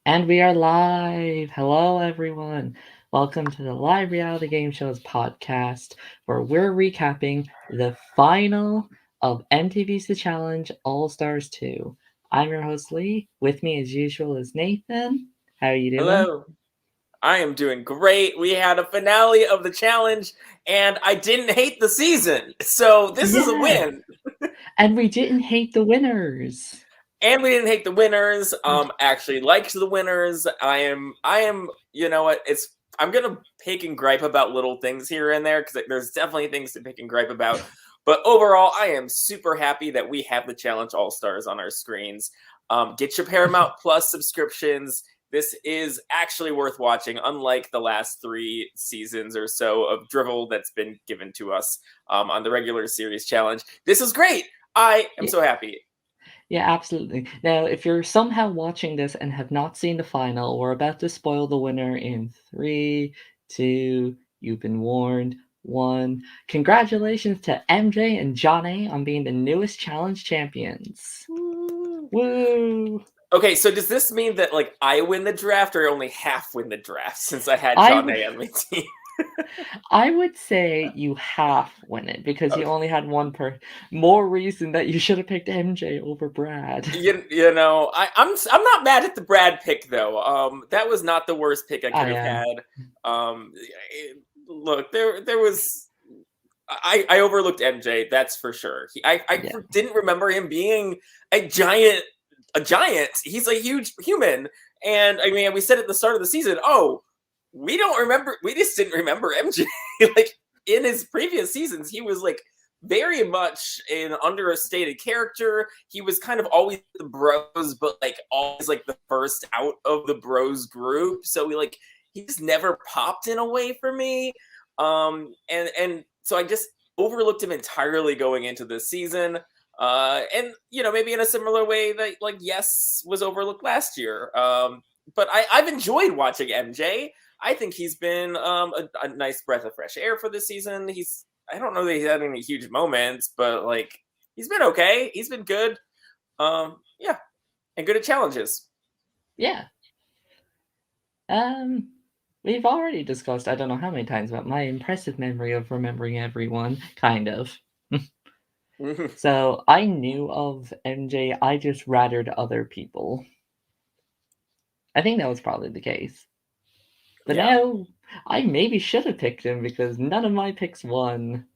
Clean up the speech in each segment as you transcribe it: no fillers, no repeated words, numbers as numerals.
And we are live. Hello, everyone. Welcome to the Live Reality Game Shows podcast, where we're recapping the final of MTV's The Challenge All Stars 2. I'm your host, Lee. With me, as usual, is Nathan. How are you doing? Hello. I am doing great. We had a finale of the challenge, and I didn't hate the season. So this is a Yeah, win. and we didn't hate the winners. And we didn't hate the winners. Actually liked the winners. I am, you know what? I'm gonna pick and gripe about little things here and there because there's definitely things to pick and gripe about. But overall, I am super happy that we have the Challenge All Stars on our screens. Get your Paramount Plus subscriptions. This is actually worth watching, unlike the last 3 seasons or so of drivel that's been given to us on the regular series challenge. This is great. I am so happy. Yeah, absolutely. Now, if you're somehow watching this and have not seen the final, we're about to spoil the winner in three, two, you've been warned, one. Congratulations to MJ and John A on being the newest challenge champions. Woo! Okay, so does this mean that like I win the draft or only half win the draft since I had I John would A on my team? I would say you half win it because you Okay. only had one per more reason that you should have picked MJ over Brad. I'm not mad at the Brad pick though. That was not the worst pick I could I have am. had. Look, there was I overlooked MJ, that's for sure. I Yeah. didn't remember him being a giant. A giant. He's a huge human, and I mean, we said at the start of the season, oh, we don't remember. We just didn't remember MJ. Like in his previous seasons, he was like very much an understated character. He was kind of always the bros, but like always like the first out of the bros group. So he just never popped in a way for me. And so I just overlooked him entirely going into this season. And maybe in a similar way that like Yes was overlooked last year. But I've enjoyed watching MJ. I think he's been a nice breath of fresh air for this season. I don't know that he's had any huge moments, but like he's been okay. He's been good. Yeah, and good at challenges. Yeah. Um, we've already discussed, I don't know how many times, about my impressive memory of remembering everyone, kind of. So I knew of MJ, I just rathered other people. I think that was probably the case. But Yeah. now I maybe should have picked him because none of my picks won.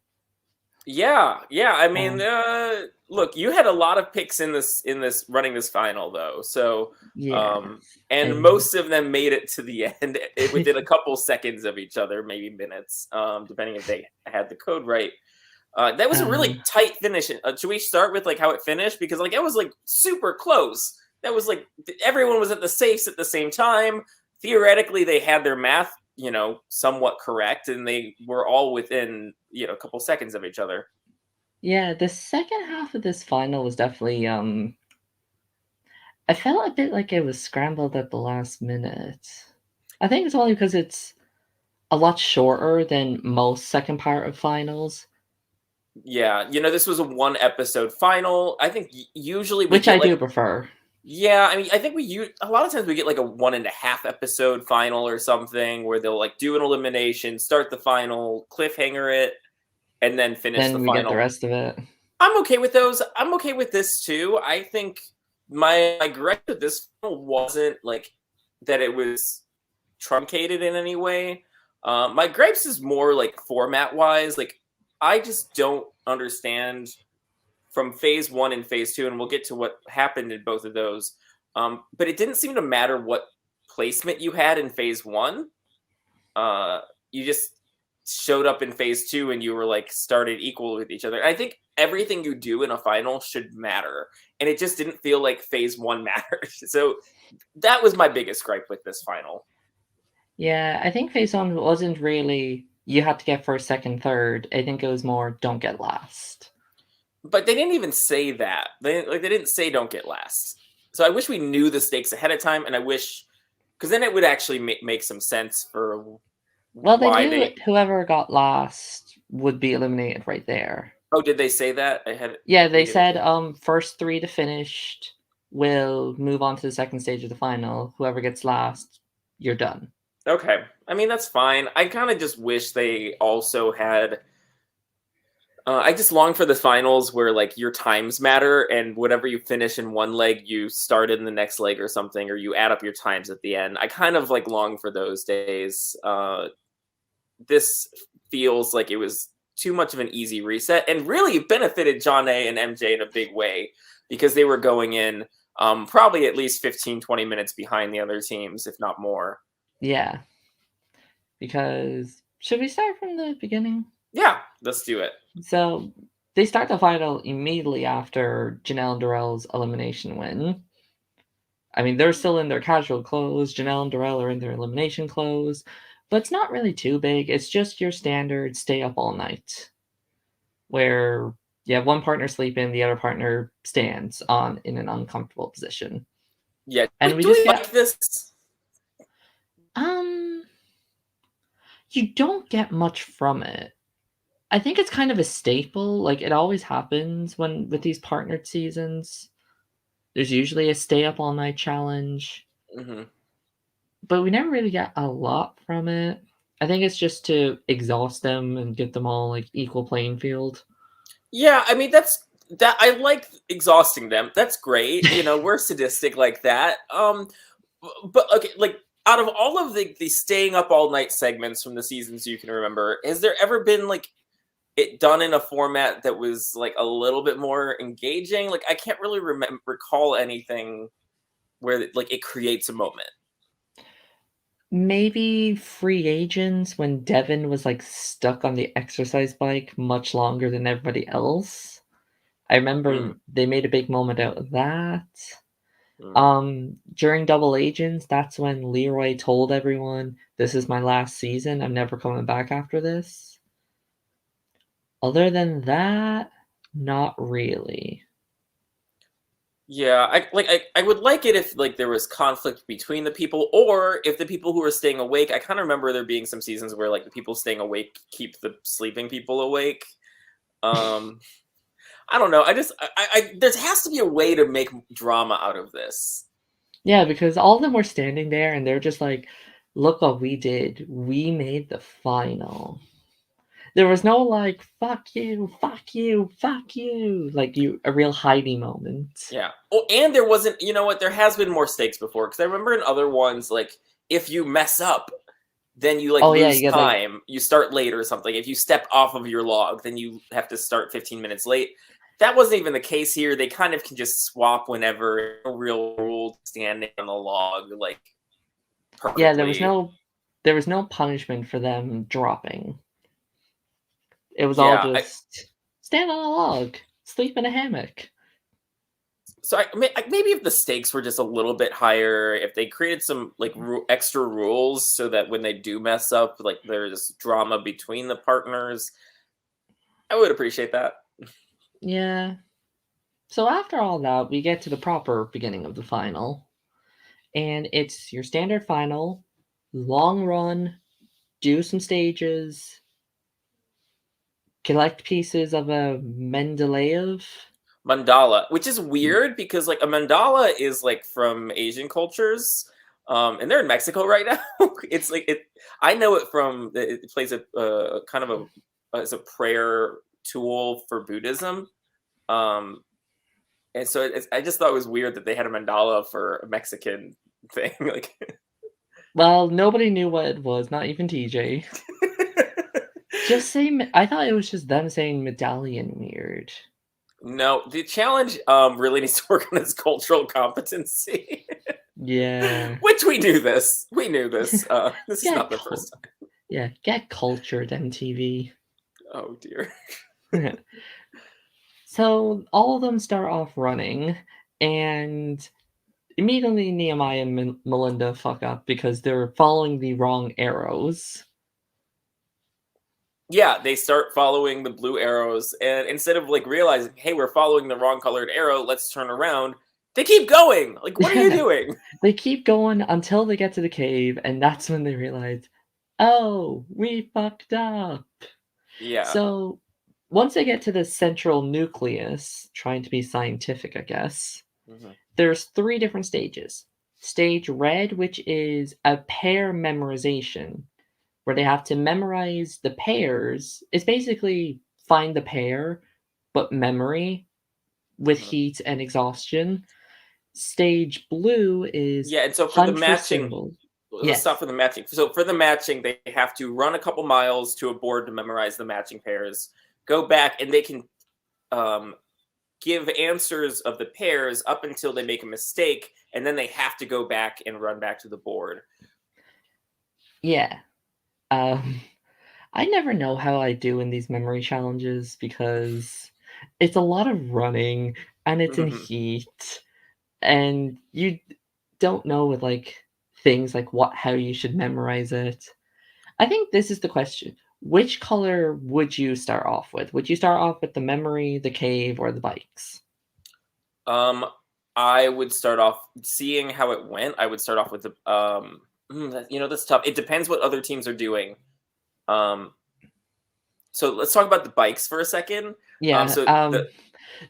Yeah. I mean, Um, look, you had a lot of picks in this running this final though. So, yeah, and and most of them made it to the end within a couple seconds of each other, maybe minutes, depending if they had the code right. That was a really um, tight finish. Should we start with like how it finished because like it was like super close. That was like everyone was at the safes at the same time. Theoretically, they had their math somewhat correct, and they were all within a couple seconds of each other. yeah, the second half of this final was definitely I felt a bit like it was scrambled at the last minute. I think it's only because it's a lot shorter than most second part of finals, Yeah, this was a 1 episode final. I think usually we which I get like do prefer. yeah, I mean, I think a lot of times we get like a 1.5 episode final or something where they'll like do an elimination, start the final, cliffhanger it, and then finish the Then we get the final. rest of it. I'm okay with those. I'm okay with this too. I think my gripe with this film wasn't like that it was truncated in any way. My gripes is more like format wise. Like I just don't understand from phase one and phase two, and we'll get to what happened in both of those. But it didn't seem to matter what placement you had in phase one. You just showed up in phase two and you were like started equal with each other. I think everything you do in a final should matter. And it just didn't feel like phase one mattered. So that was my biggest gripe with this final. Yeah, I think Phase One wasn't really you had to get first, second, third. I think it was more don't get last. But they didn't even say that. They didn't say don't get last. So I wish we knew the stakes ahead of time, and I wish because then it would actually make some sense for Well, they why knew they. whoever got last would be eliminated right there. Oh, did they say that? I had Yeah, they they didn't. said first three to finished. will move on to the second stage of the final. Whoever gets last, you're done. Okay. I mean, that's fine. I kind of just wish they also had. I just long for the finals where like your times matter, and whatever you finish in one leg, you start in the next leg or something, or you add up your times at the end. I kind of like long for those days. This feels like it was too much of an easy reset, and really benefited John A and MJ in a big way because they were going in probably at least 15, 20 minutes behind the other teams, if not more. Yeah. Because should we start from the beginning? Yeah, let's do it. So they start the final immediately after Janelle and Darrell's elimination win. I mean, they're still in their casual clothes. Janelle and Darrell are in their elimination clothes, but it's not really too big. It's just your standard stay up all night, where you have one partner sleeping, the other partner stands on in an uncomfortable position. Yeah, And we do just we get like this? um you don't get much from it. I think it's kind of a staple. Like it always happens when with these partnered seasons. There's usually a stay up all night challenge, Hmm. but we never really get a lot from it. I think it's just to exhaust them and get them all like equal playing field. Yeah, I mean that I like exhausting them. That's great. You know, we're sadistic like that. But okay, like out of all of the staying up all night segments from the seasons you can remember, has there ever been like it done in a format that was like a little bit more engaging? Like I can't really recall anything where like it creates a moment. Maybe free agents when Devin was like stuck on the exercise bike much longer than everybody else. I Mm, remember they made a big moment out of that. mm. During Double Agents, that's when Leroy told everyone, "This is my last season. I'm never coming back after this." Other than that, not really. Yeah, I would like it if like there was conflict between the people, or if the people who are staying awake. I kind of remember there being some seasons where like the people staying awake keep the sleeping people awake. Um, I don't know. There has to be a way to make drama out of this. Yeah, because all of them were standing there and they're just like, "Look what we did. We made the final." There was no like, "Fuck you, fuck you, fuck you," like you a real Heidi moment. Yeah. Oh, and there wasn't. You know what? There has been more stakes before because I remember in other ones like if you mess up, then you like Oh yeah, lose you get like time. You start late or something. If you step off of your log, then you have to start 15 minutes late. That wasn't even the case here. They kind of can just swap whenever. No real rule standing on the log like yeah, perfectly. there was no punishment for them dropping. It was all Yeah. just stand on a log, sleep in a hammock. Maybe if the stakes were just a little bit higher, if they created some like extra rules so that when they do mess up, like there's drama between the partners, I would appreciate that. Yeah. So after all that, we get to the proper beginning of the final. And it's your standard final, long run, do some stages, collect pieces of a Mendeleev. Mandala, which is weird because like a mandala is like from Asian cultures, and they're in Mexico right now. It's like it. I know it from it plays a kind of a as a prayer tool for Buddhism. Um, and so I just thought it was weird that they had a mandala for a Mexican thing. Like, Well, nobody knew what it was, not even TJ. Just say, I thought it was just them saying medallion weird. no, the challenge really needs to work on its cultural competency. Yeah. Which we knew this. We knew this. This is Get not the cul- first time. yeah, get cultured, MTV. Oh dear. So all of them start off running, and immediately Nehemiah and Melinda fuck up because they're following the wrong arrows. Yeah, they start following the blue arrows, and instead of like realizing, hey, we're following the wrong colored arrow, let's turn around. They keep going. Like, what are you doing? They keep going until they get to the cave, and that's when they realize, oh, we fucked up. Yeah. So once they get to the central nucleus, trying to be scientific, I guess, Mhm. there's 3 different stages. Stage red, which is a pair memorization, where they have to memorize the pairs. It's basically find the pair, but memory with Mhm. heat and exhaustion. Stage blue is Yeah, and so for the hunt for matching, symbols. let's stop Yes. for the matching. So for the matching, they have to run a couple miles to a board to memorize the matching pairs. Go back, and they can um, give answers of the pairs up until they make a mistake, and then they have to go back and run back to the board. Yeah. Um, I never know how I do in these memory challenges because it's a lot of running and it's in heat, and you don't know with like things like what how you should memorize it. I think this is the question. Which color would you start off with? Would you start off with the memory, the cave, or the bikes? Um, I would start off seeing how it went. I would start off with the that's tough. It depends what other teams are doing. Um, so let's talk about the bikes for a second. Yeah, So the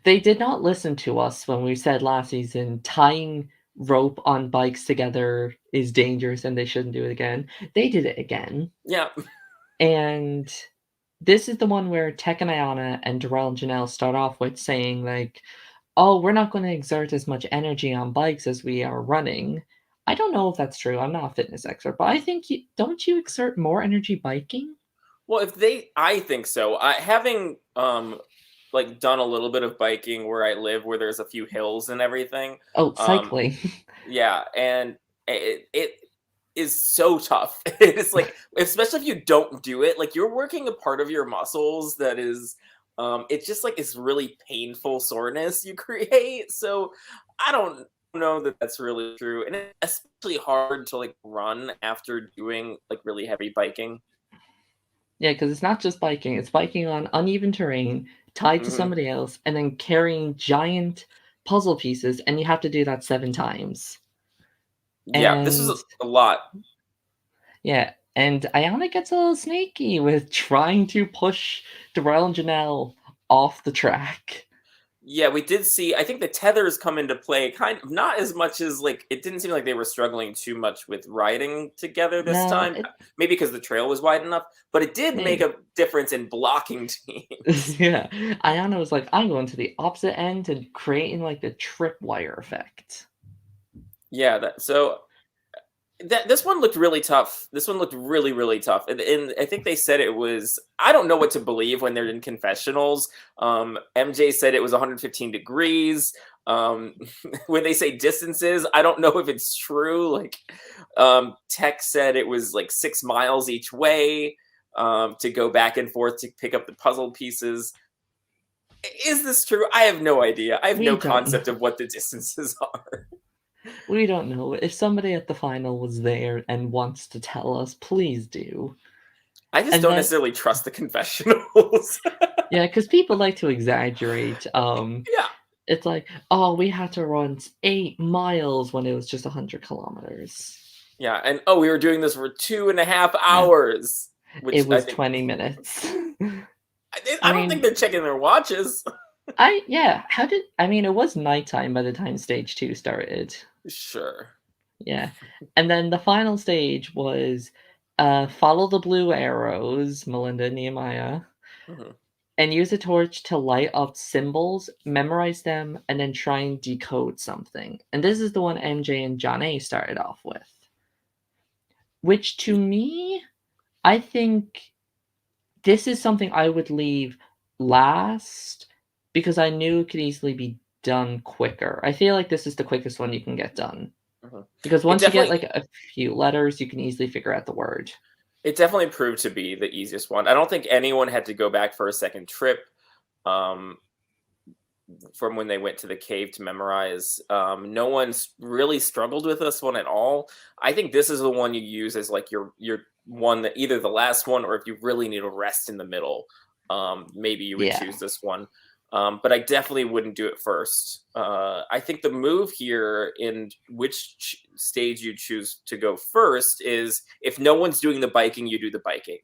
they did not listen to us when we said last season tying rope on bikes together is dangerous and they shouldn't do it again. They did it again. yeah, And this is the one where Tech and Ayana and Darrell and Janelle start off with saying like, "Oh, we're not going to exert as much energy on bikes as we are running." I don't know if that's true. I'm not a fitness expert, but I think don't you exert more energy biking? well, I think so. I having like done a little bit of biking where I live, where there's a few hills and everything. Oh, Um, cycling. yeah, and it is so tough. It's like, especially if you don't do it, like you're working a part of your muscles that is, it's just like it's really painful soreness you create. So I don't know that that's really true, and it's especially hard to like run after doing like really heavy biking. Yeah, because it's not just biking, it's biking on uneven terrain, tied to Hmm. somebody else, and then carrying giant puzzle pieces, and you have to do that 7 times. Yeah, this was And a lot. yeah, and Ayana gets a little sneaky with trying to push Darrell and Janelle off the track. Yeah, we did see. I think the tethers come into play, kind of not as much as like it didn't seem like they were struggling too much with riding together this No, time. it Maybe because the trail was wide enough, but it did make maybe. a difference in blocking teams. Yeah, Ayana was like, "I'm going to the opposite end and creating like the tripwire effect." Yeah, that this one looked really tough. This one looked really, really tough. And I think they said it was. I don't know what to believe when they're in confessionals. MJ said it was 115 degrees. When they say distances, I don't know if it's true. Like, Tech said it was like 6 miles each way to go back and forth to pick up the puzzle pieces. Is this true? I have no idea. I have We no don't know. concept of what the distances are. We don't know. If somebody at the final was there and wants to tell us, please do. I just And don't then necessarily trust the confessionals. yeah, because people like to exaggerate. Yeah. It's like, "Oh, we had to run 8 miles when it was just 100 kilometers." Yeah, and oh, we were doing this for 2.5 Yeah, hours, it which I was think 20 minutes. I I don't think mean, they're checking their watches. how did I mean, it was nighttime by the time stage 2 started. Sure. Yeah, and then the final stage was, follow the blue arrows, Melinda and Nehemiah, Mhm. and use a torch to light up symbols, memorize them, and then try and decode something. And this is the one MJ and John A started off with. Which to Y- me, I think this is something I would leave last because I knew it could easily be done quicker. I feel like this is the quickest one you can get done. mhm. Because It once you get definitely like a few letters, you can easily figure out the word. it definitely proved to be the easiest one. I don't think anyone had to go back for a second trip. Um, from when they went to the cave to memorize. No one's really struggled with this one at all. I think this is the one you use as like your one that either the last one or if you really need a rest in the middle, maybe you would Yeah. choose this one. But I definitely wouldn't do it first. I think the move here in which stage you choose to go first is if no one's doing the biking, you do the biking.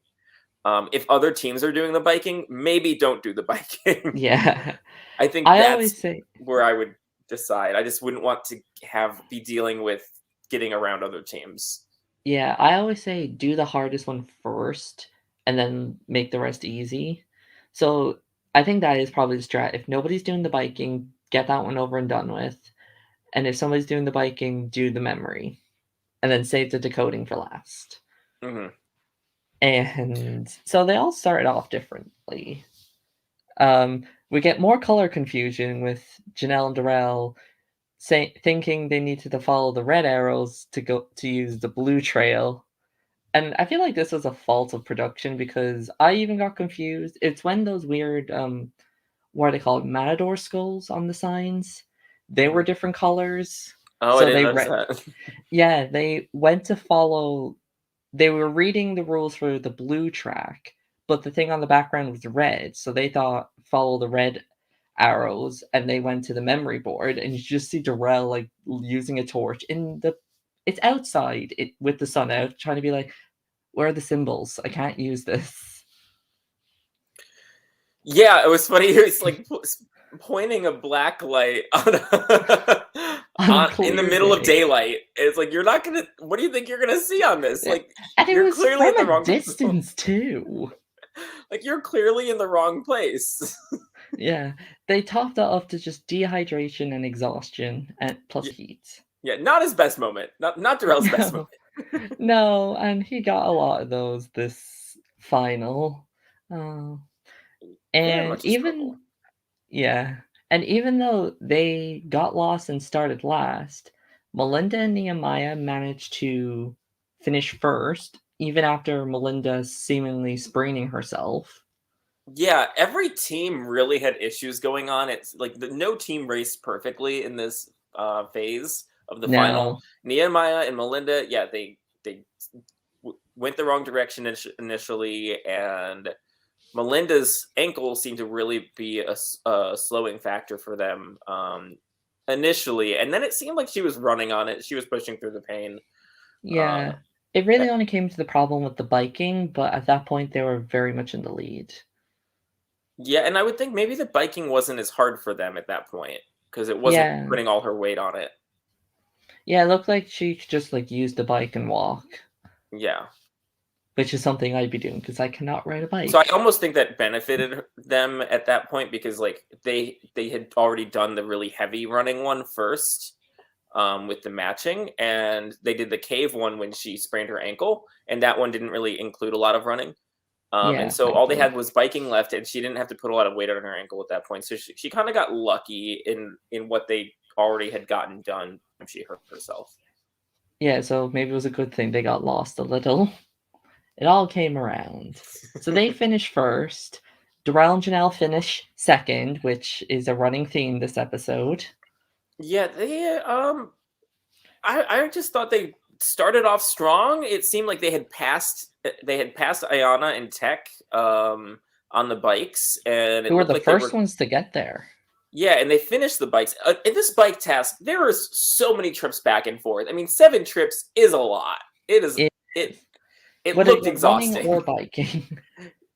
If other teams are doing the biking, maybe don't do the biking. Yeah. I think I always that's say where I would decide. I just wouldn't want to be dealing with getting around other teams. Yeah, I always say do the hardest one first and then make the rest easy. So I think that is probably the strat. If nobody's doing the biking, get that one over and done with. And if somebody's doing the biking, do the memory. And then save the decoding for last. Mm-hmm. And so they all started off differently. We get more color confusion with Janelle and Darrell thinking they needed to follow the red arrows to use the blue trail. And I feel like this was a fault of production because I even got confused. It's when those weird what are they called, matador skulls on the signs, they were different colors. Oh, I So didn't they notice that. yeah, they went to follow. They were reading the rules for the blue track, but the thing on the background was red, so they thought follow the red arrows, and they went to the memory board, and you just see Darrell like using a torch in the. It's outside with the sun out, trying to be like, where are the symbols? I can't use this. Yeah, it was funny. He was like pointing a black light On a in the clear middle of day. daylight. It's like, you're not gonna. What do you think you're gonna see on this? Like, And it you're was clearly in from the a wrong distance too. Like, you're clearly in the wrong place. Yeah, they topped that up to just dehydration and exhaustion and plus heat. Yeah, not his best moment. Not Darrell's best No, moment. no, and he got a lot of those this final. Uh, Very and much a struggle. even, yeah, and even though they got lost and started last, Melinda and Nehemiah managed to finish first, even after Melinda seemingly spraining herself. Yeah, every team really had issues going on. It's like no team raced perfectly in this phase of the final. No, Nehemiah and Melinda, yeah, they went the wrong direction initially, and Melinda's ankle seemed to really be a slowing factor for them initially, and then it seemed like she was running on it. She was pushing through the pain. Uh, yeah, it really only came to the problem with the biking, but at that point they were very much in the lead. yeah, and I would think maybe the biking wasn't as hard for them at that point because it wasn't Yeah, putting all her weight on it. yeah, it looked like she could just like use the bike and walk, Yeah. which is something I'd be doing because I cannot ride a So I bike. almost think that benefited them at that point because like they had already done the really heavy running one first with the matching, and they did the cave one when she sprained her ankle, and that one didn't really include a lot of running. And Yeah, so all they thankfully. had was biking left, and she didn't have to put a lot of weight on her ankle at that point. So she kind of got lucky in what they already had gotten done when she hurt herself. Yeah, so maybe it was a good thing they got lost a little. It all came around. So they finished first. Darrell and Janelle finish second, which is a running theme this episode. Yeah, I just thought they started off strong. It seemed like they had passed Ayana and Tech on the bikes, and it Who were looked the like they first were. ones to get there. Yeah, and they finished the bikes. In this bike task, there was so many trips back and forth. I mean, 7 trips is a lot. It is. It, It whether looked you're running exhausting. or biking.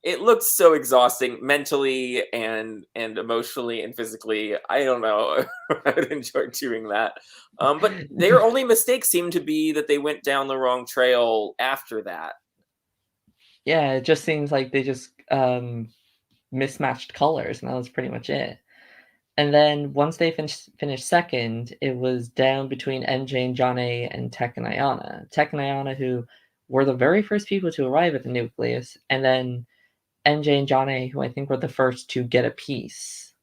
It looked so exhausting mentally and emotionally and physically. I don't know. I would enjoy doing that. But their only mistake seemed to be that they went down the wrong trail after that. Yeah, it just seems like they just mismatched colors, and that was pretty much it. And then once they finished second, it was down between MJ and John A and Tech and Ayana. Tech and Ayana, who were the very first people to arrive at the nucleus, and then MJ and John A, who I think were the first to get a piece.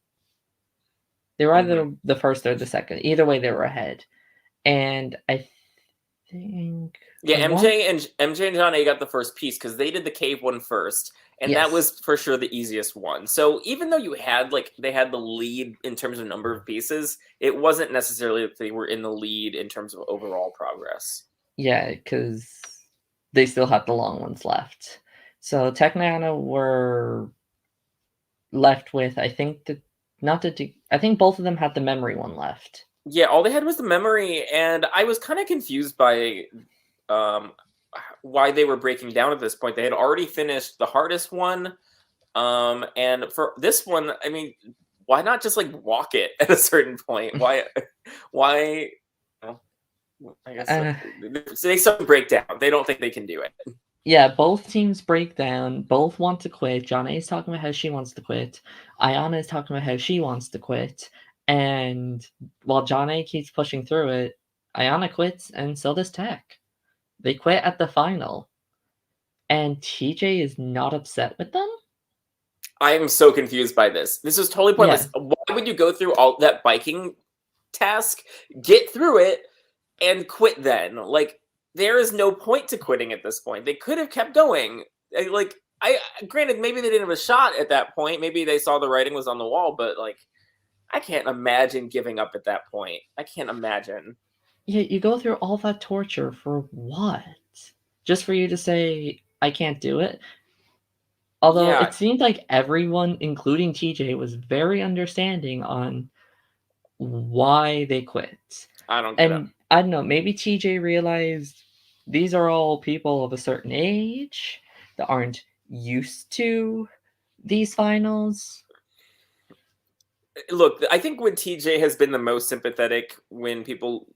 They were either the first or the second. Either way, they were ahead. And I think Yeah, I want MJ and John A got the first piece because they did the cave one first, and that yes, was for sure the easiest one. So even though they had the lead in terms of number of pieces, it wasn't necessarily that they were in the lead in terms of overall progress. yeah, because they still had the long ones left. So Tech and Ayana were left with I think I think both of them had the memory one left. Yeah, all they had was the memory, and I was kind of confused by um, why they were breaking down at this point. They had already finished the hardest one, and for this one, I mean, why not just like walk it at a certain point? Why? Well, I guess Uh, so they sort of break down. They don't think they can do it. yeah, both teams break down. Both want to quit. John A is talking about how she wants to quit. Ayana is talking about how she wants to quit. And while John A keeps pushing through it, Ayana quits, and so does Tech. They quit at the final. And TJ is not upset with them? I am so confused by this. This is totally pointless. Yeah. Why would you go through all that biking task, get through it, and quit then? Like, there is no point to quitting at this point. They could have kept going. I granted, maybe they didn't have a shot at that point. Maybe they saw the writing was on the wall, but like, I can't imagine giving up at that point. I can't imagine. Yeah, you go through all that torture for what? Just for you to say, I can't do it? Although Yeah, it seemed like everyone, including TJ, was very understanding on why they quit. I don't get it. And I don't know, maybe TJ realized these are all people of a certain age that aren't used to these finals. Look, I think when TJ has been the most sympathetic when people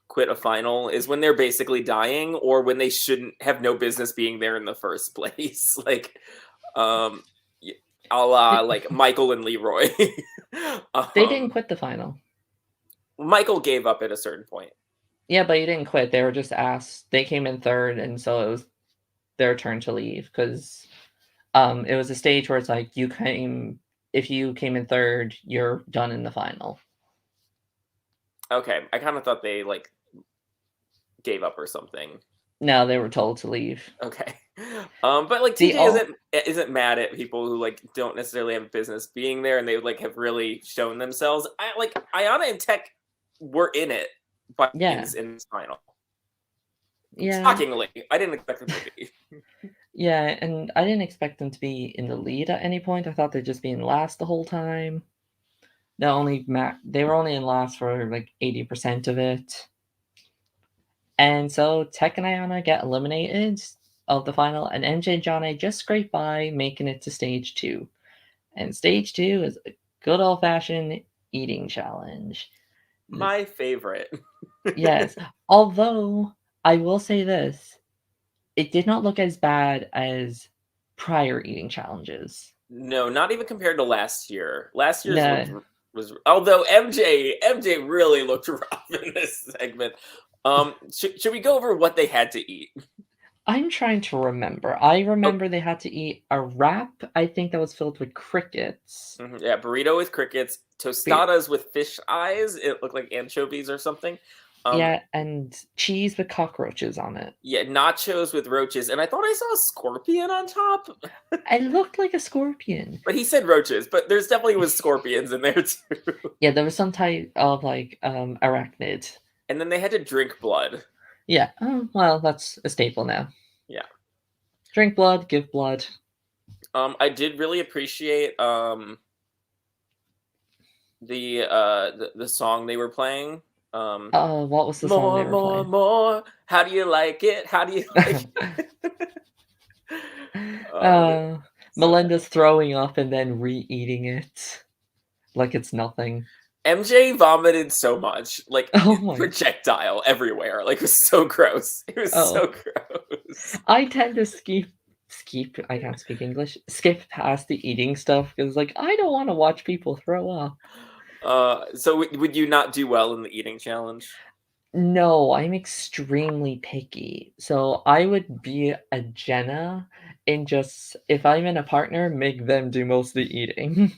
quit a final is when they're basically dying or when they shouldn't have no business being there in the first place. Like, a la like Michael and Leroy. They didn't quit the final. Michael gave up at a certain point. Yeah, but he didn't quit. They were just asked. They came in third, and so it was their turn to leave because it was a stage where it's like if you came in third, you're done in the final. Okay, I kind of thought they like gave up or something. No, they were told to leave. Okay, but like TJ isn't mad at people who like don't necessarily have business being there, and they like have really shown themselves. Ayana and Tech were in it, but in this final. Yeah. Shockingly, I didn't expect them to be. Yeah, and I didn't expect them to be in the lead at any point. I thought they'd just be in last the whole time. They were only in last for like 80% of it. And so Tech and Ayana get eliminated of the final, and MJ and John A just scrape by, making it to stage 2. And stage 2 is a good old-fashioned eating challenge. My favorite. Yes. Although, I will say this. It did not look as bad as prior eating challenges. No, not even compared to last year. Last year's was although MJ really looked rough in this segment. Should we go over what they had to eat? I'm trying to remember. I remember they had to eat a wrap, I think that was filled with crickets. Mm-hmm. Yeah, burrito with crickets, tostadas with fish eyes. It looked like anchovies or something. Yeah, and cheese with cockroaches on it. Yeah, nachos with roaches, and I thought I saw a scorpion on top. It looked like a scorpion. But he said roaches, but there's definitely was scorpions in there too. Yeah, there was some type of like arachnid. And then they had to drink blood. Yeah, well, that's a staple now. Yeah. Drink blood, give blood. I did really appreciate the song they were playing. What was the song they were playing? More. How do you like it? How do you like it? Melinda's throwing up and then re-eating it like it's nothing. MJ vomited so much, like projectile everywhere. Like it was so gross. It was so gross. I tend to skip. I can't speak English. Skip past the eating stuff because, like, I don't want to watch people throw up. So would you not do well in the eating challenge? No, I'm extremely picky. So I would be a Jenna and just, if I'm in a partner, make them do most of the eating.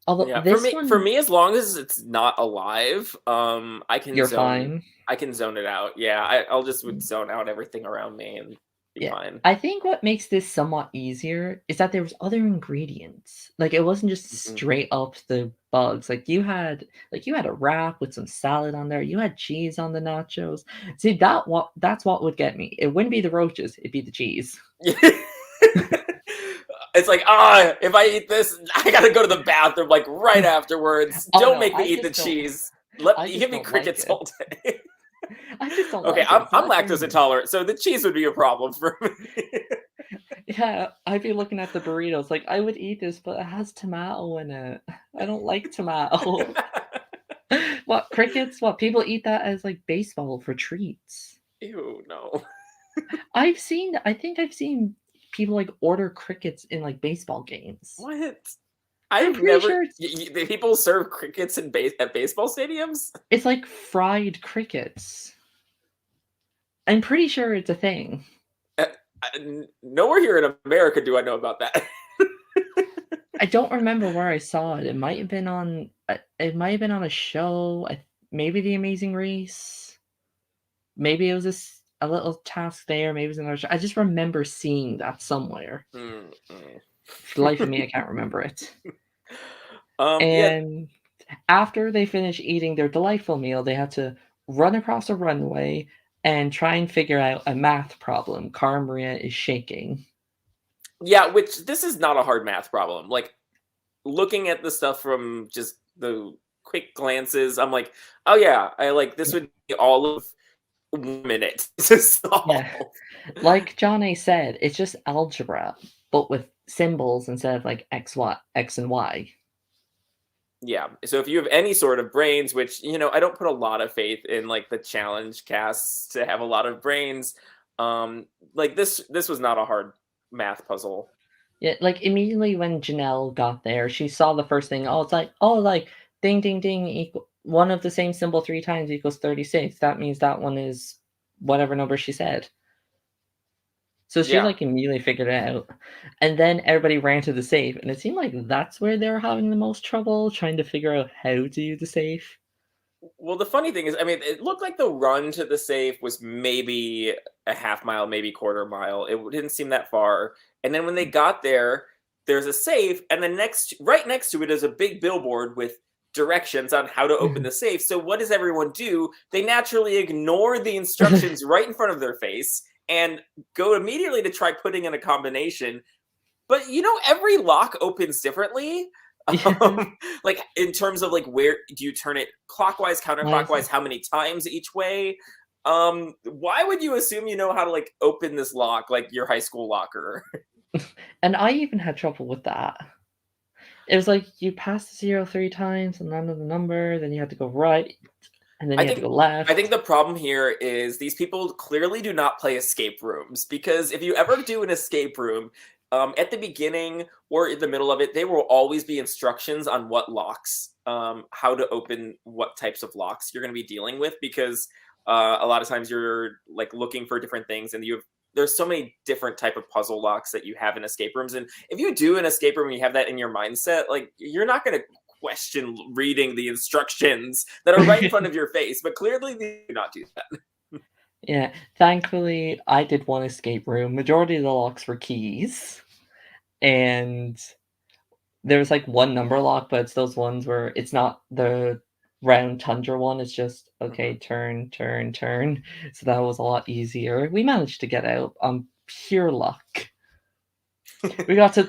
Although yeah, for me, as long as it's not alive, I can. You're fine. I can zone it out. Yeah, I'll just would zone out everything around me and be fine. I think what makes this somewhat easier is that there was other ingredients. Like it wasn't just straight up the bugs. Like you had a wrap with some salad on there. You had cheese on the nachos. See that's what would get me. It wouldn't be the roaches. It'd be the cheese. It's like, if I eat this, I gotta go to the bathroom like right afterwards. Don't make me eat the cheese. Give me crickets all day. I just don't. Okay, I'm lactose intolerant, so the cheese would be a problem for me. Yeah, I'd be looking at the burritos like, "I would eat this, but it has tomato in it. I don't like tomato." What, crickets? What, people eat that as, like, baseball for treats. Ew, no. I think I've seen people, like, order crickets in, like, baseball games. What? I'm I've pretty never. sure it's People serve crickets at baseball stadiums. it's like fried crickets. I'm pretty sure it's a thing. Uh, Nowhere here in America do I know about that. I don't remember where I saw it. It might have been on a show, maybe The Amazing Race. Maybe it was a little task there, maybe it was another show. I just remember seeing that somewhere. Mm, mm. For the life of me, I can't remember it. Yeah, And after they finish eating their delightful meal, they have to run across a runway and try and figure out a math problem. Cara Maria is shaking. yeah. Which this is not a hard math problem. Like looking at the stuff from just the quick glances, I'm like, oh yeah, I like this would be all of 1 minute to solve. Yeah. Like John A said, it's just algebra, but with symbols instead of like X and Y. Yeah. So if you have any sort of brains, which I don't put a lot of faith in like the challenge casts to have a lot of brains. Like this was not a hard math puzzle. Yeah, like immediately when Janelle got there, she saw the first thing. Oh, it's like, oh, like ding, ding, ding, equal one of the same symbol 3 times equals 36. That means that one is whatever number she said. So she Yeah. like immediately figured it out. And then everybody ran to the safe, and it seemed like that's where they were having the most trouble trying to figure out how to use the safe. Well, the funny thing is, I mean, it looked like the run to the safe was maybe a half mile, maybe quarter mile. It didn't seem that far. And then when they got there, there's a safe, and then right next to it is a big billboard with directions on how to open the safe. So what does everyone do? They naturally ignore the instructions right in front of their face and go immediately to try putting in a combination. But every lock opens differently. Yeah. Like in terms of like where do you turn it clockwise, Why is counterclockwise, how many times each way? Why would you assume you know how to like open this lock like your high school locker? and I even had trouble with that. It was like you pass the 0 3 times and then the number, then you have to go right, and then I you have to think go I think left. the problem here is these people clearly do not play escape rooms because if you ever do an escape room, at the beginning or in the middle of it, there will always be instructions on what locks, how to open what types of locks you're going to be dealing with because a lot of times you're like looking for different things and there's so many different type of puzzle locks that you have in escape rooms and if you do an escape room and you have that in your mindset like you're not going to question reading the instructions that are right in front of your face, but clearly they do not do that. Yeah, thankfully, I did one escape room. Majority of the locks were keys, and there was, like, one number lock, but it's those ones where it's not the round tundra one, it's just, "Okay, Mhm. turn, turn, turn." So that was a lot easier. We managed to get out on pure luck. We got to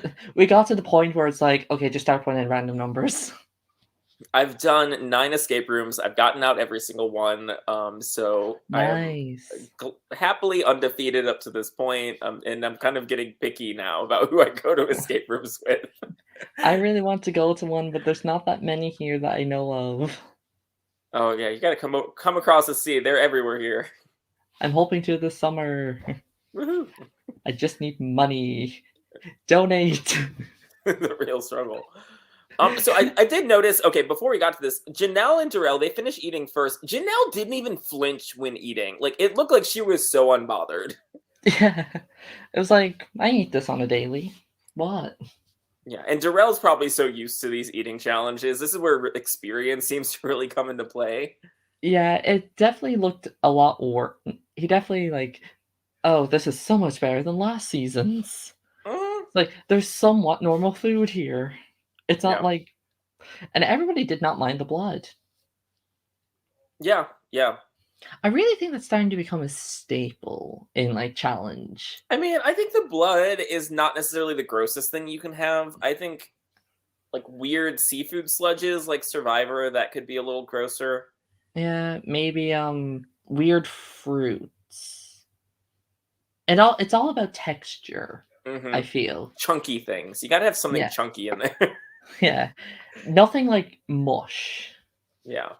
the point where it's like, "Okay, just start putting in random numbers." I've done 9 escape rooms. I've gotten out every single one. So I am Nice. happily undefeated up to this point. And I'm kind of getting picky now about who I go to escape rooms with. I really want to go to one, but there's not that many here that I know of. Oh yeah, you got to come across the sea. They're everywhere here. I'm hoping to this summer. Woohoo! I just need money. Donate. The real struggle. So I did notice. Okay, before we got to this, Janelle and Darrell they finished eating first. Janelle didn't even flinch when eating. Like it looked like she was so unbothered. Yeah. It was like, I eat this on a daily. What? Yeah, and Darrell's probably so used to these eating challenges. This is where experience seems to really come into play. Yeah, it definitely looked a lot worse. He definitely like, oh, this is so much better than last season's. Mhm. It's like there's somewhat normal food here. It's not Yeah, like, and everybody did not mind the blood. yeah, yeah. I really think that's starting to become a staple in like challenge. I mean, I think the blood is not necessarily the grossest thing you can have. I think like weird seafood sludges, like Survivor, that could be a little grosser. Yeah, maybe weird fruits. It's all about texture. I Hmm. feel. Chunky things. You gotta have something Yeah, chunky in there. yeah. Nothing like mush. Yeah.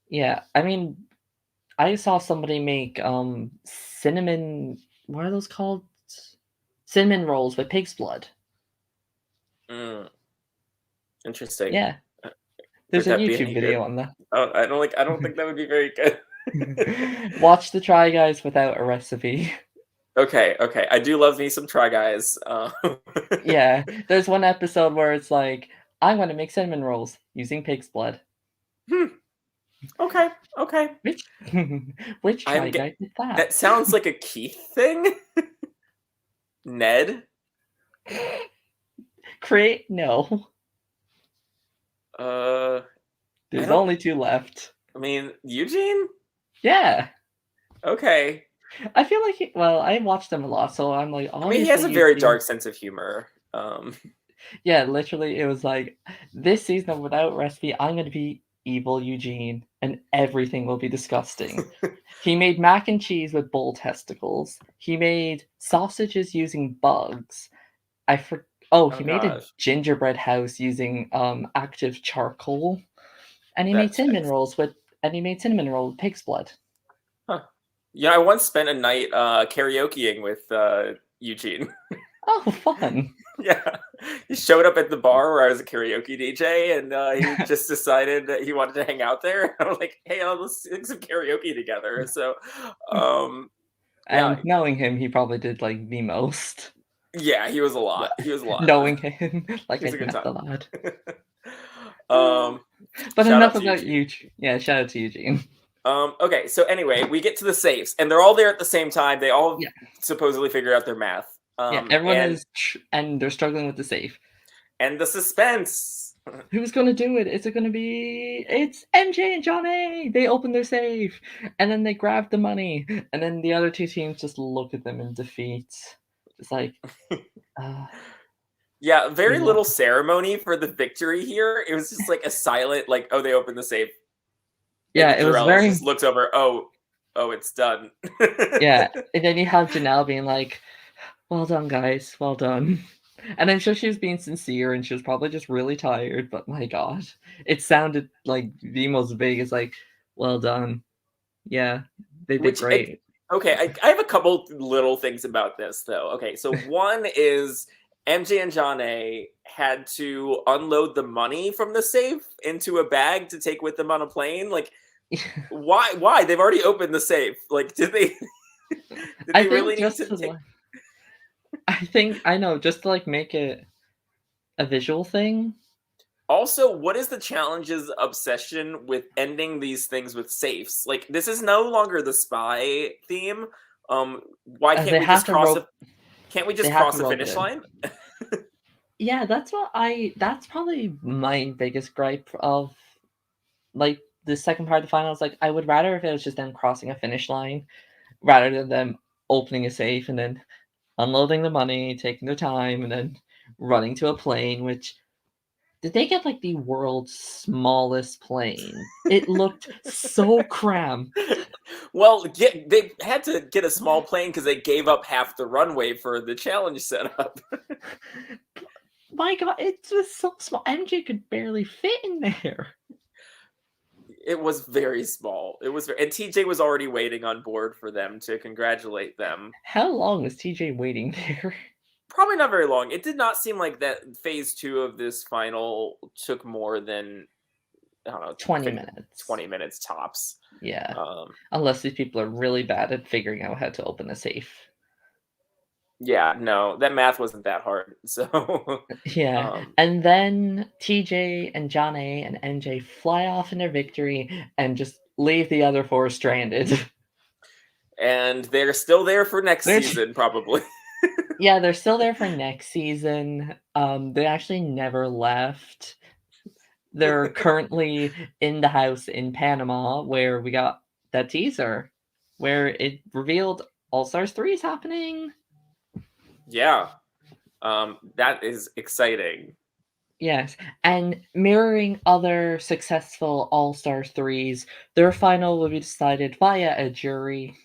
Yeah, I mean, I saw somebody make, cinnamon what are those called? Cinnamon rolls with pig's blood. Mm, interesting. Yeah, Uh, there's Would a that be YouTube any good? video on that. Oh, I don't think that would be very good. Watch the Try Guys without a recipe. Okay, okay. I do love me some Try Guys. Yeah, there's one episode where it's like, "I'm gonna make cinnamon rolls using pig's blood." Hmm, okay, okay. Which which I'm Try get Guy did that? That sounds like a Keith thing. Ned? Create no. Uh, I There's don't only 2 left. I mean, Eugene? Yeah. Okay. I feel like well, I watched them a lot, so I'm like, I mean, he has obviously a very Eugene. dark sense of humor. Yeah, literally, it was like, "This season of Without Recipe, I'm gonna be evil Eugene, and everything will be disgusting." He made mac and cheese with bull testicles. He made sausages using bugs. Oh He made a gosh, gingerbread house using, active charcoal, and he made that's cinnamon rolls with pig's blood. huh. Yeah, I once spent a night karaokeing with Eugene. Oh, fun. Yeah, he showed up at the bar where I was a karaoke DJ, and he just decided that he wanted to hang out there. I was like, "Hey, let's sing some karaoke together." So, um, yeah, And knowing him, he probably did, like, the most. yeah, he was a Yeah. lot. He was a lot. Knowing him, He like was I a good met the time. lad. um, But Shout out enough to about Eugene. Eugene. Yeah, shout out to Eugene. Okay, so anyway, we get to the safes, and they're all there at the same time. They all Yeah, supposedly figure out their math. yeah, everyone is and they're struggling with the safe. And the suspense. Who's gonna do it? Is it gonna be it's MJ and Johnny! They open their safe, and then they grab the money, and then the other 2 teams just look at them in defeat. Just like, uh, Yeah, we very lo little ceremony for the victory here. It was just like a silent, like, oh, they opened the safe, and Yeah, then it was Jarrell very just looks over. Oh, it's done. yeah, and then you have Janelle being like, "Well done, guys, well done." And I'm sure she was being sincere, and she was probably just really tired, but my god, it sounded like the most big is like, "Well done. Yeah, they did Which great." okay, I have a couple little things about this though. Okay, so one is MJ and John A had to unload the money from the safe into a bag to take with them on a plane. Like, why? Why? They've already opened the safe. Like, did they? Did I they think really need just to to, take? like I think I know, just to, like, make it a visual thing. Also, what is the challenge's obsession with ending these things with safes? Like, this is no longer the spy theme. Why can't They we have just to rope can't we they just have to cross the rope it finish in. line? Yeah, that's probably my biggest gripe of, like, the second part of the finals, like, I would rather if it was just them crossing a finish line rather than them opening a safe and then unloading the money, taking their time, and then running to a plane, which did they get, like, the world's smallest plane? It looked so cramped. Well, they had to get a small plane because they gave up half the runway for the challenge setup. My god, it was so small. MJ could barely fit in there. It was very small. And TJ was already waiting on board for them to congratulate them. How long was TJ waiting there? Probably not very long. It did not seem like that phase two of this final took more than, I don't know, 20 minutes. 20 minutes tops. Yeah. Um, Unless these people are really bad at figuring out how to open a safe. yeah, no, that math wasn't that hard. So, Yeah. um, And then TJ and John A and MJ fly off in their victory and just leave the other 4 stranded. and they're still there for next They're season, probably. yeah, they're still there for next season. They actually never left. They're currently in the house in Panama where we got that teaser where it revealed All Stars 3 is happening. Yeah, that is exciting. Yes, and mirroring other successful All Stars 3s, their final will be decided via a jury.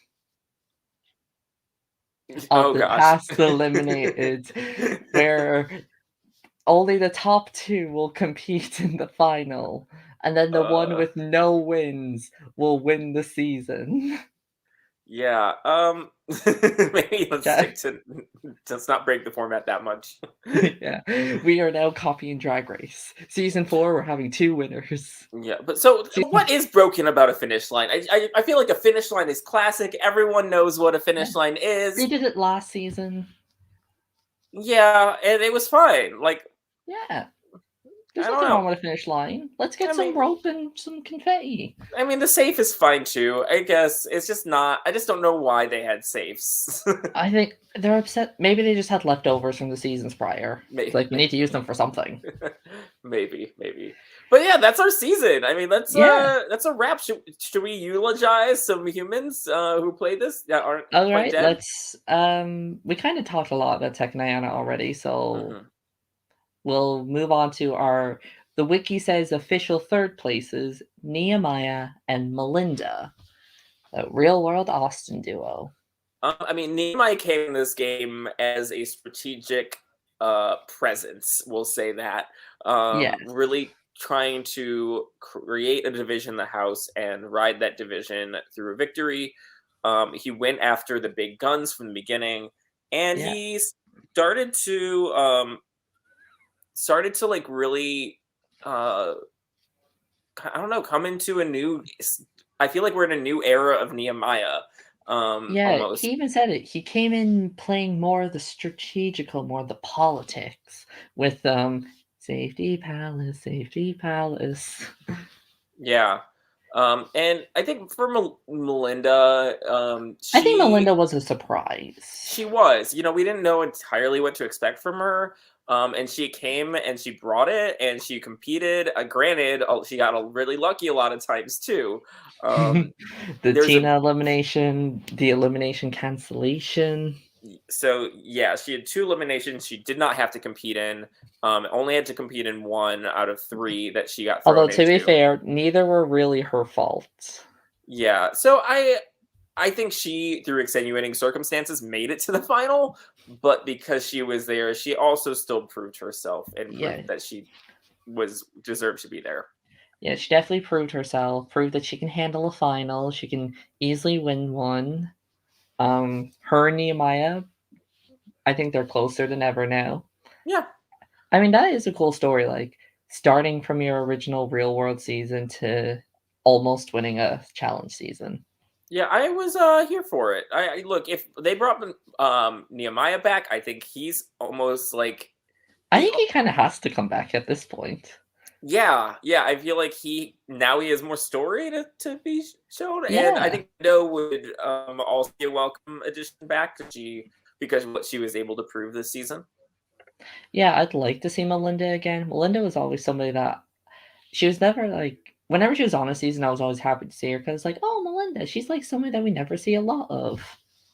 of Oh the gosh. past eliminated, where only the top 2 will compete in the final, and then the one uh with no wins will win the season. yeah. Maybe let's Ja stick to let's not break the format that much. Yeah, we are now copying Drag Race. Season 4, we're having 2 winners. Yeah, but so Season what is broken about a finish line? I feel like a finish line is classic. Everyone knows what a Yeah, finish line they is. did it last season. Yeah, and it was fine. Like, Yeah, there's I don't nothing wrong know. with a finish line. Let's get I some mean, rope and some confetti. the safe is fine too. I guess it's just not. I just don't know why they had safes. I think they're upset. Maybe they just had leftovers from the seasons prior. It's maybe, like, we need to use them for something. maybe. But yeah, that's our season. I mean, Yeah. that's a wrap. Should we eulogize some humans who played this that aren't All quite right, dead? let's we kind of talked a lot about Tech Niana already, so Hmm. we'll move on to our the wiki says official third places, Nehemiah and Melinda, a real world Austin duo. Nehemiah came in this game as a strategic presence. We'll say that. Yes. Really trying to create a division in the house and ride that division through a victory. He went after the big guns from the beginning, and Yeah. he started to like really uh I don't know, come into a new. I feel like we're in a new era of Nehemiah. Yeah, he Almost. even said it. He came in playing more of the strategical, more of the politics with safety palace. Yeah. And I think for Melinda, I think she Melinda was a surprise. she was. We didn't know entirely what to expect from her. And she came and she brought it and she competed. Granted, she got really lucky a lot of times too. Um, The there's a Tina elimination, the elimination cancellation. so yeah, she had two eliminations she did not have to compete in. Only had to compete in one out of three that she got Although thrown to be into. fair, neither were really her fault. Yeah, so I think she, through extenuating circumstances, made it to the final, but because she was there, she also still proved herself and Yeah. proved that she was deserved to be there. Yeah, she definitely proved herself, proved that she can handle a final, she can easily win one. Her and Nehemiah, I think they're closer than ever now. Yeah, I mean, that is a cool story, like starting from your original real world season to almost winning a challenge season. yeah, I was here for it. I look, if they brought Nehemiah back, I think he's almost like I he think he kind of has to come back at this point. yeah, I feel like he has more story to be shown, and I Yeah. think No would also be a welcome addition back because of what she was able to prove this season. Yeah, I'd like to see Melinda again. Melinda was always somebody that she was never like whenever she was on a season, I was always happy to see her because like, oh, Melinda, she's like somebody that we never see a lot of.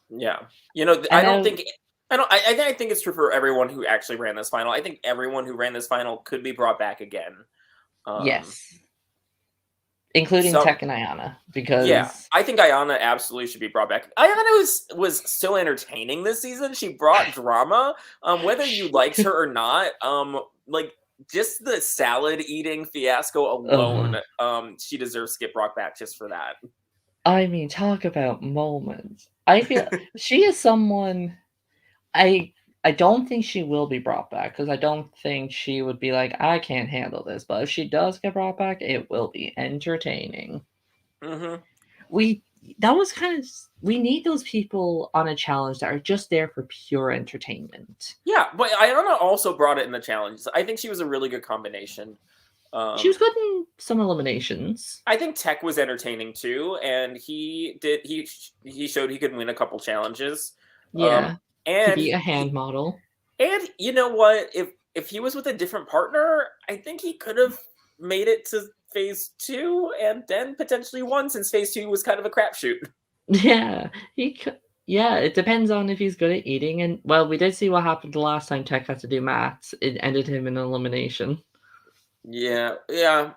Yeah. And I don't now, think I think it's true for everyone who actually ran this final. I think everyone who ran this final could be brought back again. Um yes, including some Tech and Ayana, Yeah, because I think Ayana absolutely should be brought back. Ayana was so entertaining this season. She brought drama, whether you liked her or not. Like just the salad eating fiasco alone, ugh, she deserves to get brought back just for that. I mean, talk about moments. I feel she is someone I I don't think she will be brought back because I don't think she would be like, I can't handle this. But if she does get brought back, it will be entertaining. Hmm. We that was kind of we need those people on a challenge that are just there for pure entertainment. Yeah, but Ayana also brought it in the challenges. I think she was a really good combination. She was Um, good in some eliminations. I think Tech was entertaining too, and he showed he could win a couple challenges. Um, Yeah, he and beat a hand he model. and you know what? If he was with a different partner, I think he could have made it to phase two and then potentially won, since phase two was kind of a crapshoot. Yeah, yeah, it depends on if he's good at eating. And well, we did see what happened the last time Tech had to do maths. It ended him in elimination. Yeah. So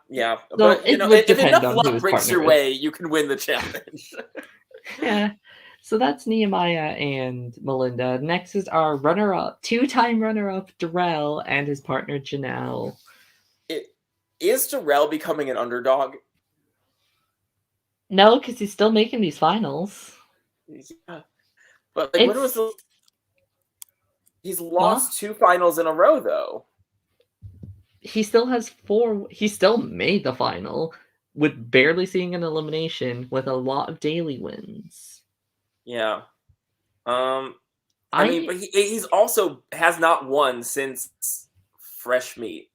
But it would if depend enough on who luck his breaks partner your is. way, you can win the challenge. Yeah. So that's Nehemiah and Melinda. Next is our runner-up, two-time runner-up Darrell and his partner Janelle. Is Darrell becoming an underdog? No, because he's still making these finals. Yeah, but like, when was It's the? He's huh? lost 2 finals in a row, though. He still has four. He still made the final with barely seeing an elimination with a lot of daily wins. Yeah. Um. I mean, I but he's also has not won since fresh meat.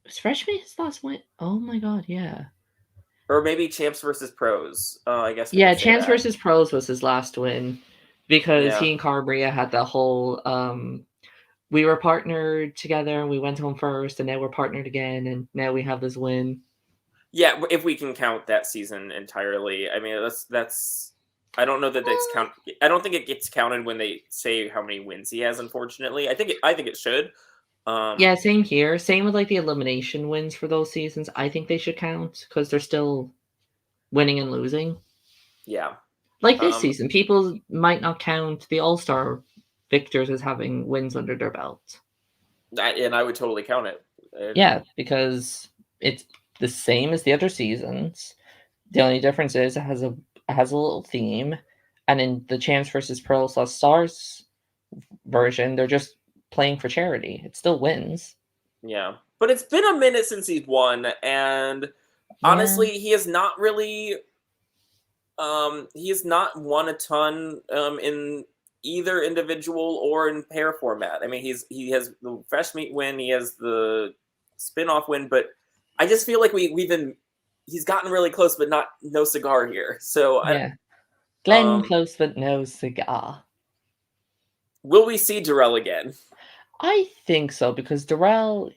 was freshman his last win. Oh my god, yeah. Or maybe champs versus pros. I guess we Yeah, could say Chance that. versus Pros was his last win because Yeah. he and Carbria had the whole we were partnered together and we went home first and now we're partnered again and now we have this win. Yeah, if we can count that season entirely. I mean, that's. I don't know that that's count. I don't think it gets counted when they say how many wins he has. Unfortunately, I think it should. Um. Yeah, same here. Same with like the elimination wins for those seasons. I think they should count because they're still winning and losing. Yeah. Like this Um. season, people might not count the All Star victors as having wins under their belt. And I would totally count it. Yeah, because it's the same as the other seasons. The only difference is it has a little theme, and in the Champs versus Pearls Lost Stars version, they're just playing for charity. It still wins. Yeah, but it's been a minute since he's won, and Yeah, honestly, he has not really. He has not won a ton in either individual or in pair format. I mean, he has the fresh meat win, he has the spin-off win, but I just feel like we've been he's gotten really close, but not no cigar here. So I yeah. Glenn um close but no cigar. will we see Darrell again? I think so because Darrell.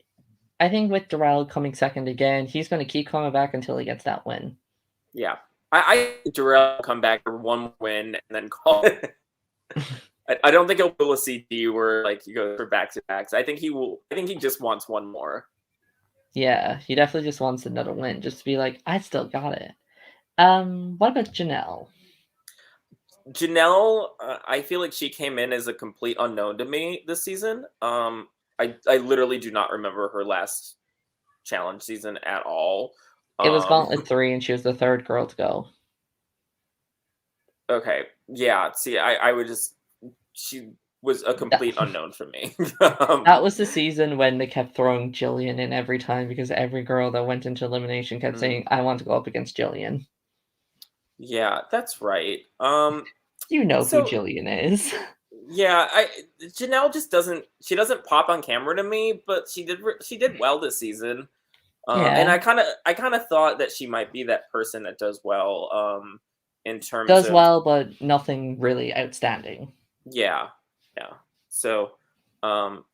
I think with Darrell coming second again, he's going to keep coming back until he gets that win. Yeah, I think Darrell will come back for one win and then call it. I don't think he'll pull a CT where like you go for back to backs. I think he will. I think he just wants one more. Yeah, he definitely just wants another win, just to be like, I still got it. What about Janelle? Janelle, I feel like she came in as a complete unknown to me this season. I literally do not remember her last challenge season at all. It was Um, Gauntlet 3, and she was the third girl to go. okay, yeah. See, I would just she was a That, complete unknown for me. that was the season when they kept throwing Jillian in every time because every girl that went into elimination kept saying, I want to go up against Jillian. Yeah, that's right. You know who So Jillian is. yeah, Janelle just doesn't she doesn't pop on camera to me, but she did well this season. And Yeah, I kind of thought that she might be that person that does well in terms does of well, but nothing really outstanding. yeah, yeah. So um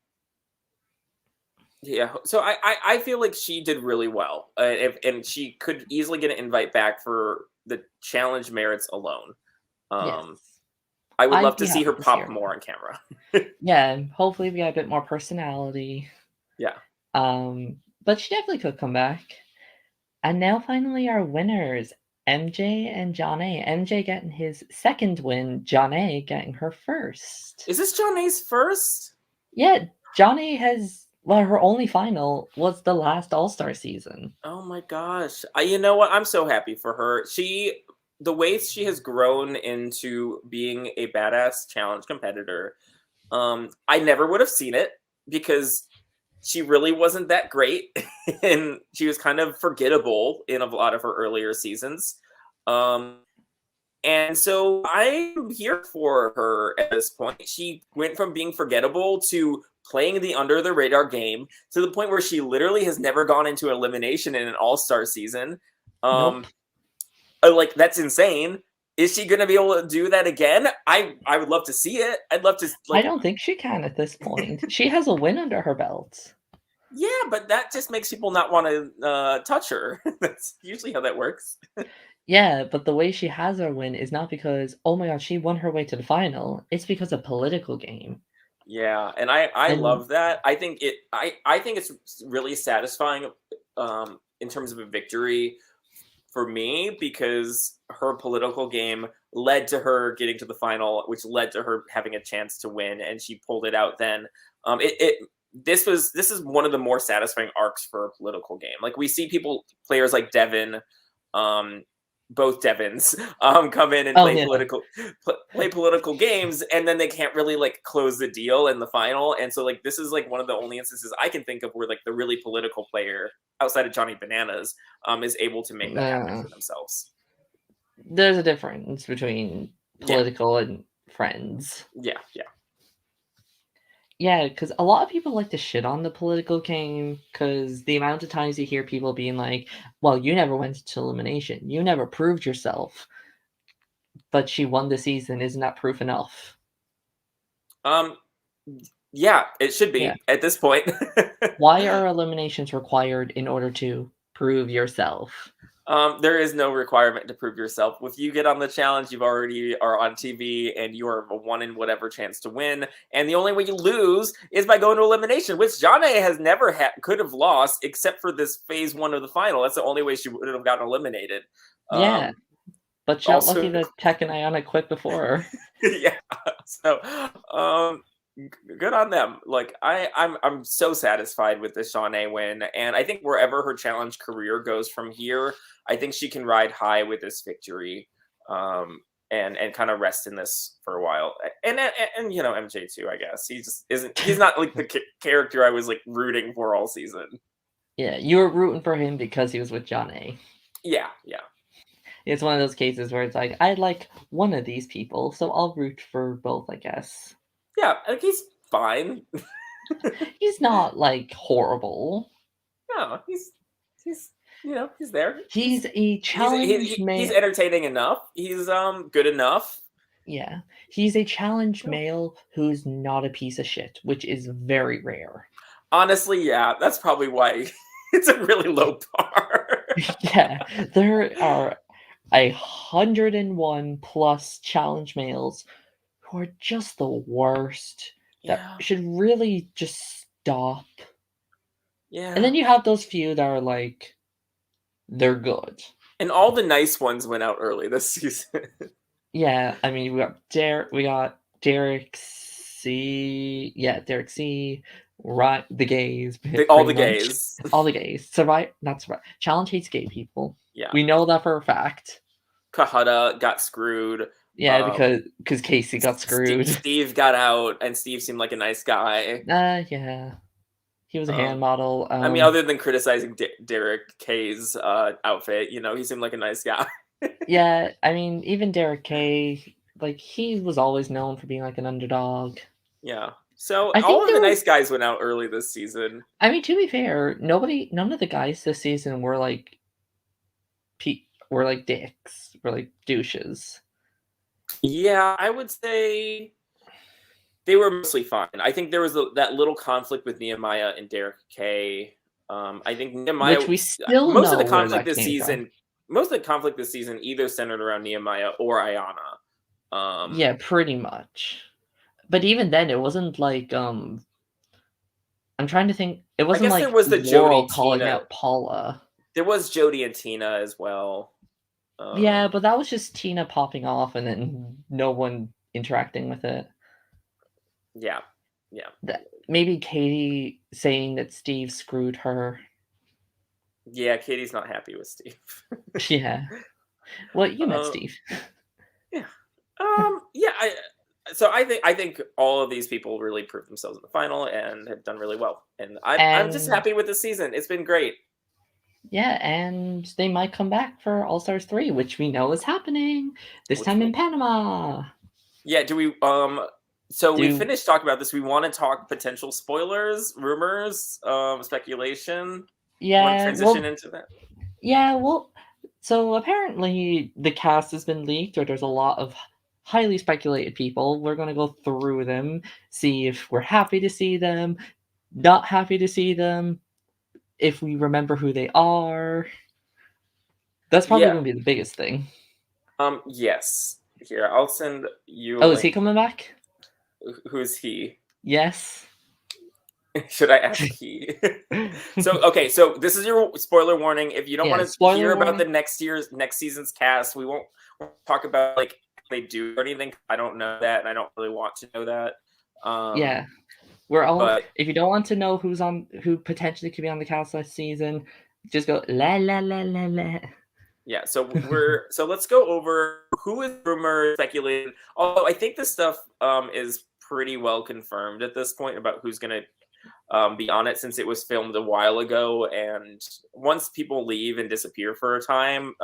yeah, so I feel like she did really well. And she could easily get an invite back for the challenge merits alone. Yes. Um I would I'd love be to see her happy to see pop her more back. on camera. Yeah, hopefully we get a bit more personality. Yeah. But she definitely could come back. And now finally our winners, MJ and John A. MJ getting his second win, John A getting her first. Is this John A's first? Yeah, John A has well, her only final was the last All-Star season. Oh my gosh. You know what? I'm so happy for her. The way she has grown into being a badass challenge competitor, I never would have seen it because she really wasn't that great and she was kind of forgettable in a lot of her earlier seasons. Um, and so I'm here for her at this point. She went from being forgettable to playing the under the radar game to the point where she literally has never gone into elimination in an all-star season. Nope. Um, like that's insane. Is she going to be able to do that again? I would love to see it. I'd love to I like don't think she can at this point. She has a win under her belt. yeah, but that just makes people not want to touch her. That's usually how that works. Yeah, but the way she has her win is not because, oh my god, she won her way to the final. It's because of political game. Yeah, and I And love that. I think it's really satisfying in terms of a victory for me because her political game led to her getting to the final, which led to her having a chance to win, and she pulled it out then. This is one of the more satisfying arcs for a political game. Like, we see players like Devin, both Devins, come in and Oh, play yeah. play political games, and then they can't really like close the deal in the final. And so like this is like one of the only instances I can think of where like the really political player outside of Johnny Bananas is able to make that happen for themselves. There's a difference between Yeah. political and friends. Yeah, yeah. Yeah, because a lot of people like to shit on the political game because the amount of times you hear people being like, well, you never went to elimination. You never proved yourself. But she won the season. Isn't that proof enough? Yeah, it should be Yeah. at this point. Why are eliminations required in order to prove yourself? There is no requirement to prove yourself. If you get on the challenge, you already are on TV, and you are a one in whatever chance to win. And the only way you lose is by going to elimination, which Janae has never could have lost except for this phase 1 of the final. That's the only way she would have gotten eliminated. Yeah, but she got also- lucky that Tech and Ionic quit before her. Yeah. So, good on them. Like I'm so satisfied with the Shawnee win, and I think wherever her challenge career goes from here, I think she can ride high with this victory, and kind of rest in this for a while. And you know, MJ too. I guess he just isn't. He's not like the character I was like rooting for all season. Yeah, you were rooting for him because he was with John A. Yeah, yeah. It's one of those cases where it's like, I like one of these people, so I'll root for both, I guess. Yeah, like he's fine. He's not like horrible. No, he's you know, he's there. He's a challenge male. He's entertaining enough. He's good enough. Yeah, he's a challenge male who's not a piece of shit, which is very rare. Honestly, yeah, that's probably why it's a really low bar. Yeah, there are 101 plus challenge males who are just the worst. That should really just stop. Yeah. And then you have those few that are like, they're good. And all the nice ones went out early this season. Yeah, I mean, we got Derek C. Yeah, Derek C. Right, the gays. All the gays. All the gays. Not survive. Challenge hates gay people. Yeah. We know that for a fact. Kahada got screwed. Yeah, because Casey got screwed. Steve got out, and Steve seemed like a nice guy. Yeah. He was a hand model. I mean, other than criticizing Derek K's outfit, you know, he seemed like a nice guy. Yeah, I mean, even Derek K, like, he was always known for being like an underdog. Yeah. So all of the nice guys went out early this season. I mean, to be fair, none of the guys this season were like dicks, were like douches. Yeah, I would say they were mostly fine. I think there was that little conflict with Nehemiah and Derek K. I think Nehemiah, which we still most know of the conflict this season. Most of the conflict this season either centered around Nehemiah or Ayana. Yeah, pretty much. But even then, it wasn't like I'm trying to think. It wasn't like there was the Laurel Jody, calling Tina. out Paula. There was Jody and Tina as well. Yeah, but that was just Tina popping off and then no one interacting with it. Yeah. Maybe Katie saying that Steve screwed her. Yeah, Katie's not happy with Steve. Yeah. Well, you met Steve. Yeah. Yeah. I think all of these people really proved themselves in the final and have done really well. And I'm just happy with the season. It's been great. Yeah, and they might come back for All Stars 3, which we know is happening this time in Panama. Yeah, do we we finished talking about this. We want to talk potential spoilers, rumors, speculation. Yeah. Want to transition into that? Yeah, well, so apparently the cast has been leaked, or there's a lot of highly speculated people. We're going to go through them, see if we're happy to see them, not happy to see them, if we remember who they are. That's probably going to be the biggest thing. Yes. Here, I'll send you. Oh, is he coming back? Who's he? Yes. Should I ask he? So this is your spoiler warning. If you don't Yeah, want to hear spoiler about the warning. next season's cast, we won't talk about like they do or anything. I don't know that, and I don't really want to know that. Yeah. We're all But if you don't want to know who potentially could be on the cast last season, just go la la la la la. yeah, so let's go over who is rumored, speculated. Although I think this stuff is pretty well confirmed at this point about who's gonna be on it, since it was filmed a while ago. And once people leave and disappear for a time,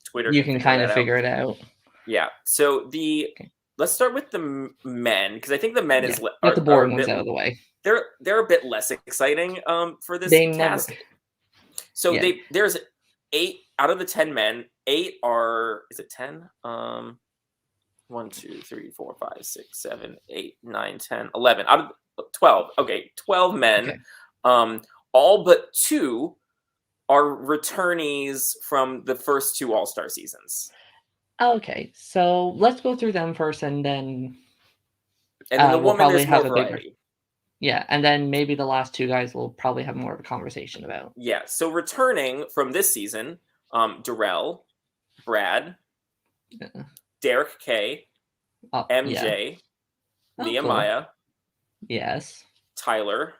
Twitter You can can figure kind of that out. figure it out. Yeah. So Okay. let's start with the men, because I think the men Yeah. Get the are boring a ones bit out of the way. they're a bit less exciting for this They never. cast. So Yeah. there's 8 out of the 10 men. 8 are, is it 10? 1, 2, 3, 4, 5, 6, 7, 8, 9, 10, 11 out of 12. Okay, 12 men. Okay. All but 2 are returnees from the first 2 All-Star seasons. Okay. So let's go through them first, and then And then the we'll woman, probably there's more have a bigger. variety. Yeah, and then maybe the last two guys we'll probably have more of a conversation about. Yeah, so returning from this season, Darrell, Brad, Yeah. Derek K, Yeah. MJ, Oh, cool. Nehemiah, Yes. Tyler,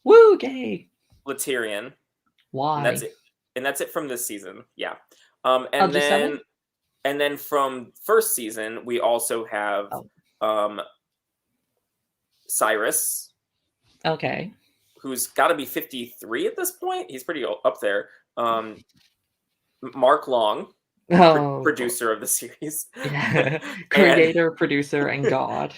Woo, gay. Laterian, Why? and that's it. And that's it from this season. Yeah. Oh, And just then 7? and then from first season, we also have Oh. Cyrus, Okay. who's got to be 53 at this point. He's pretty up there. Mark Long, Oh, producer of the series. yeah. And Creator, producer, and God.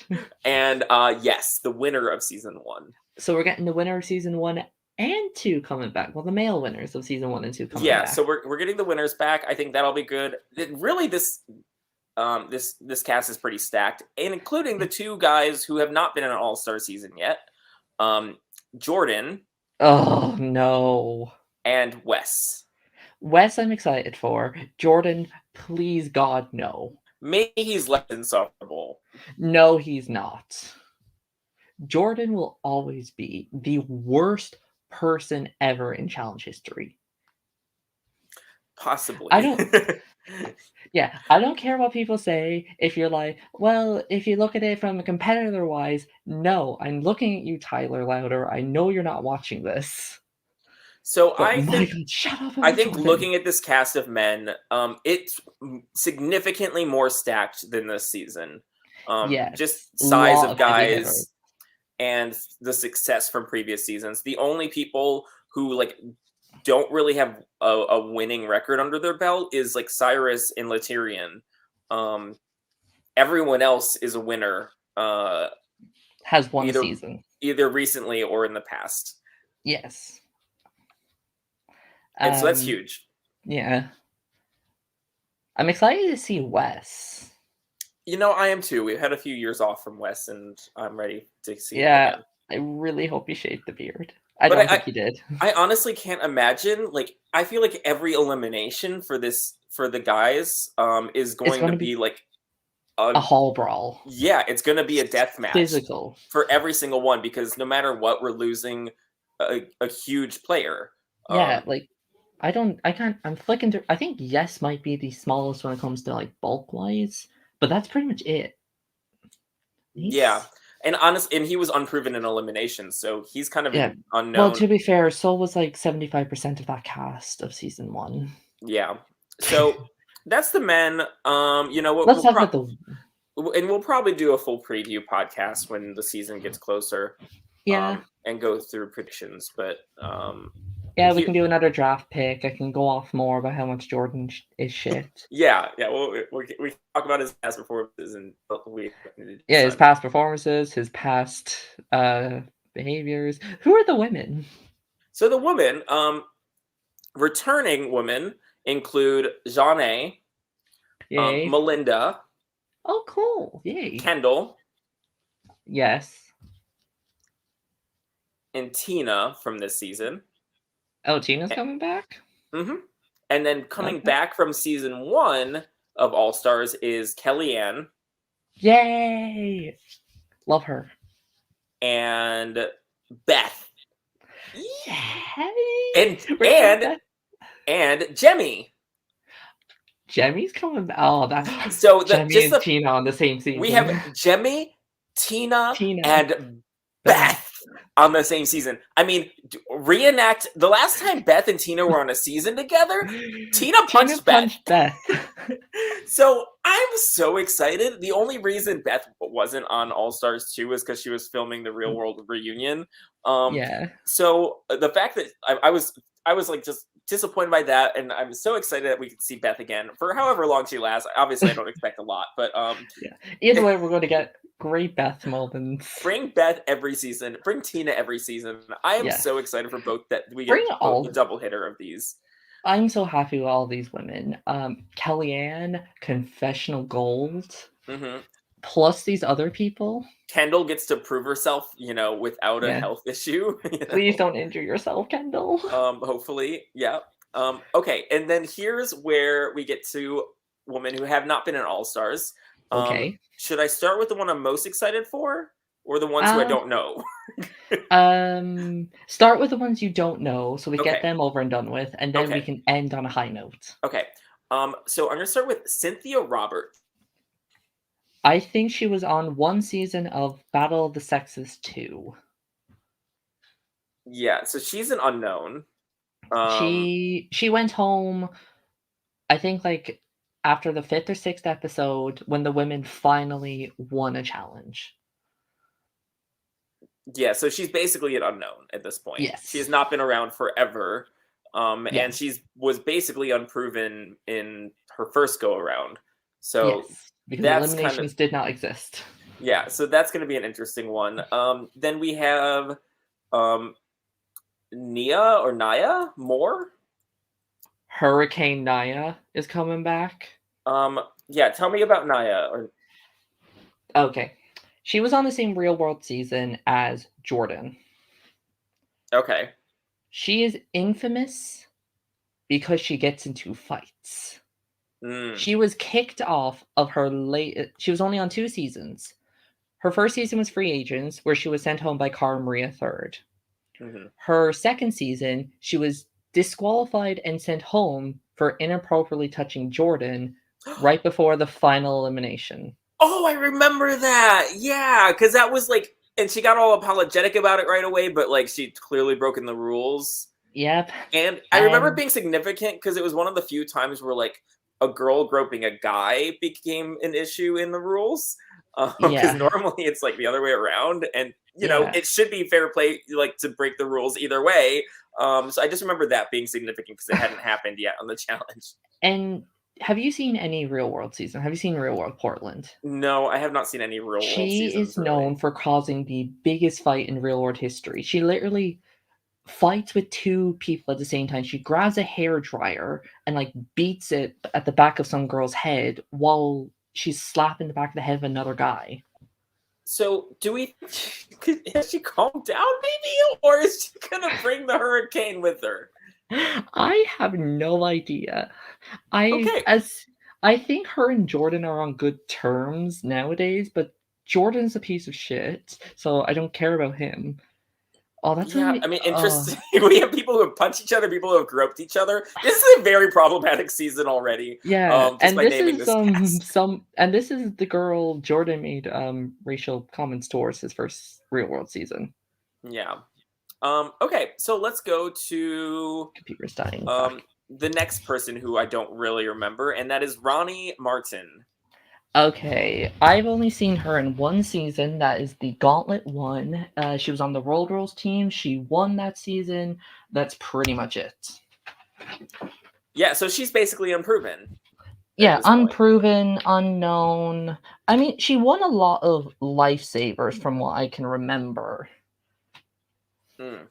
and yes, the winner of season 1. So we're getting the winner of season 1 and 2 coming back. Well, the male winners of season 1 and 2 coming Yeah, back. so we're getting the winners back. I think that'll be good. Really, this cast is pretty stacked, and including the 2 guys who have not been in an All-Star season yet, Jordan Oh no. and Wes. Wes, I'm excited for. Jordan, please God, no. Maybe he's less insufferable. No, he's not. Jordan will always be the worst person ever in challenge history. Possibly. I don't. Yeah, I don't care what people say. If you're like, well, if you look at it from a competitor wise, no, I'm looking at you, Tyler Louder. I know you're not watching this. So But I think, God, shut up. I think Jordan. looking at this cast of men, it's significantly more stacked than this season. Yes, just size lot of of heavy guys hitters. and the success from previous seasons. The only people who like don't really have a winning record under their belt is like Cyrus and Laterian. Everyone else is a winner. Has one either season. either recently or in the past. Yes. And so that's huge. Yeah. I'm excited to see Wes. You know, I am too. We've had a few years off from Wes, and I'm ready to see him Yeah, again. I really hope he shaved the beard. I But don't think he did. I honestly can't imagine. Like, I feel like every elimination for the guys is going to be like a hall brawl. Yeah, it's going to be a death match. Physical. For every single one, because no matter what, we're losing a huge player. Yeah, like I'm flicking through. I think Yes might be the smallest when it comes to like bulk wise, but that's pretty much it. Yeah, and honestly, and he was unproven in elimination, so he's kind of an unknown. Well, to be fair, so was like 75% of that cast of season 1. Yeah, so that's the men. You know, let's talk about the. And we'll probably do a full preview podcast when the season gets closer. Yeah. And go through predictions, but yeah, we can do another draft pick. I can go off more about how much Jordan is shit. Yeah. Well, we talk about his past performances and his past performances, his past behaviors. Who are the women? So the women, returning women include Janelle, Melinda. Oh, cool! Yay. Kendall. Yes. And Tina from this season. Oh, Tina's coming back? Mm-hmm. And then coming back from season 1 of All Stars is Kellyanne. Yay! Love her. And Beth Yay! And We're gonna have and that. and Jemmy. Jemmy's coming back. Oh, that So the Jemmy just and the Tina on the same we have season. Jemmy, Tina, Tina, and Beth. Beth on the same season. I mean, reenact the last time Beth and Tina were on a season together. Tina Tina punched Beth. punched Beth. So I'm so excited. The only reason Beth wasn't on All Stars 2 is because she was filming the Real World reunion. Yeah. So the fact that I was like just disappointed by that, and I'm so excited that we could see Beth again for however long she lasts. Obviously, I don't expect a lot, but Yeah. Either way, we're going to get great Beth moments. bring Beth every season. Bring Tina every season. I am Yes. so excited for both that we Bring get both all. a double hitter of these. I'm so happy with all these women. Kellyanne, Confessional Gold, Hmm. plus these other people. Kendall gets to prove herself, without a Yeah. health issue. Please don't injure yourself, Kendall. Hopefully, yeah. Okay, and then here's where we get to women who have not been in All Stars. Okay. Should I start with the one I'm most excited for, or the ones who I Uh, don't know? start with the ones you don't know, so we get Okay, them over and done with, and then we okay, can end on a high note. okay. So I'm gonna start with Cynthia Robert. I think she was on one season of Battle of the Sexes 2. Yeah, so she's an unknown. Um, She went home, I think, like, after the 5th or 6th episode when the women finally won a challenge. yeah, so she's basically an unknown at this point. She has Yes. not been around forever. And Yes. was basically unproven in her first go around. So Yes. Because that's kind of eliminations did not exist. yeah. So that's going to be an interesting one. Then we have um, Nia or Naya Moore. Hurricane Naya is coming back. Yeah, tell me about Naya. Or Okay. She was on the same Real World season as Jordan. okay, She is infamous because she gets into fights. mm, She was kicked off of her late. She was only on 2 seasons. Her first season was Free Agents, where she was sent home by Cara Maria Third. hmm Her second season, she was disqualified and sent home for inappropriately touching Jordan right before the final elimination. Oh, I remember that. Yeah, because that was like, and she got all apologetic about it right away, but like she'd clearly broken the rules. Yep. And I remember it And being significant because it was one of the few times where like a girl groping a guy became an issue in the rules. Because yeah, normally it's like the other way around, and yeah. it should be fair play, like to break the rules either way. So I just remember that being significant because it hadn't happened yet on the challenge. And have you seen any Real World season? Have you seen Real World Portland? No, I have not seen any real world She seasons is known really. for causing the biggest fight in Real World history. She literally fights with 2 people at the same time. She grabs a hair dryer and, like, beats it at the back of some girl's head while she's slapping the back of the head of another guy. So do we? Has she calmed down, maybe, or is she gonna bring the hurricane with her? I have no idea. I Okay, as I think her and Jordan are on good terms nowadays, but Jordan's a piece of shit, so I don't care about him. Oh, that's gonna yeah, I be mean, interesting. We have people who have punched each other, people who have groped each other. This is a very problematic season already. yeah, Just and by this naming is this cast. this is the girl Jordan made racial comments towards his first Real World season. Yeah. Okay, so let's go to Computer's dying. Fuck. the next person who I don't really remember, and that is Ronnie Martin. Okay, I've only seen her in one season. That is the Gauntlet one. She was on the Road Rules team. She won that season. That's pretty much it. Yeah, so she's basically unproven at Yeah, this point. unproven, unknown. I mean, she won a lot of lifesavers from what I can remember. Hmm.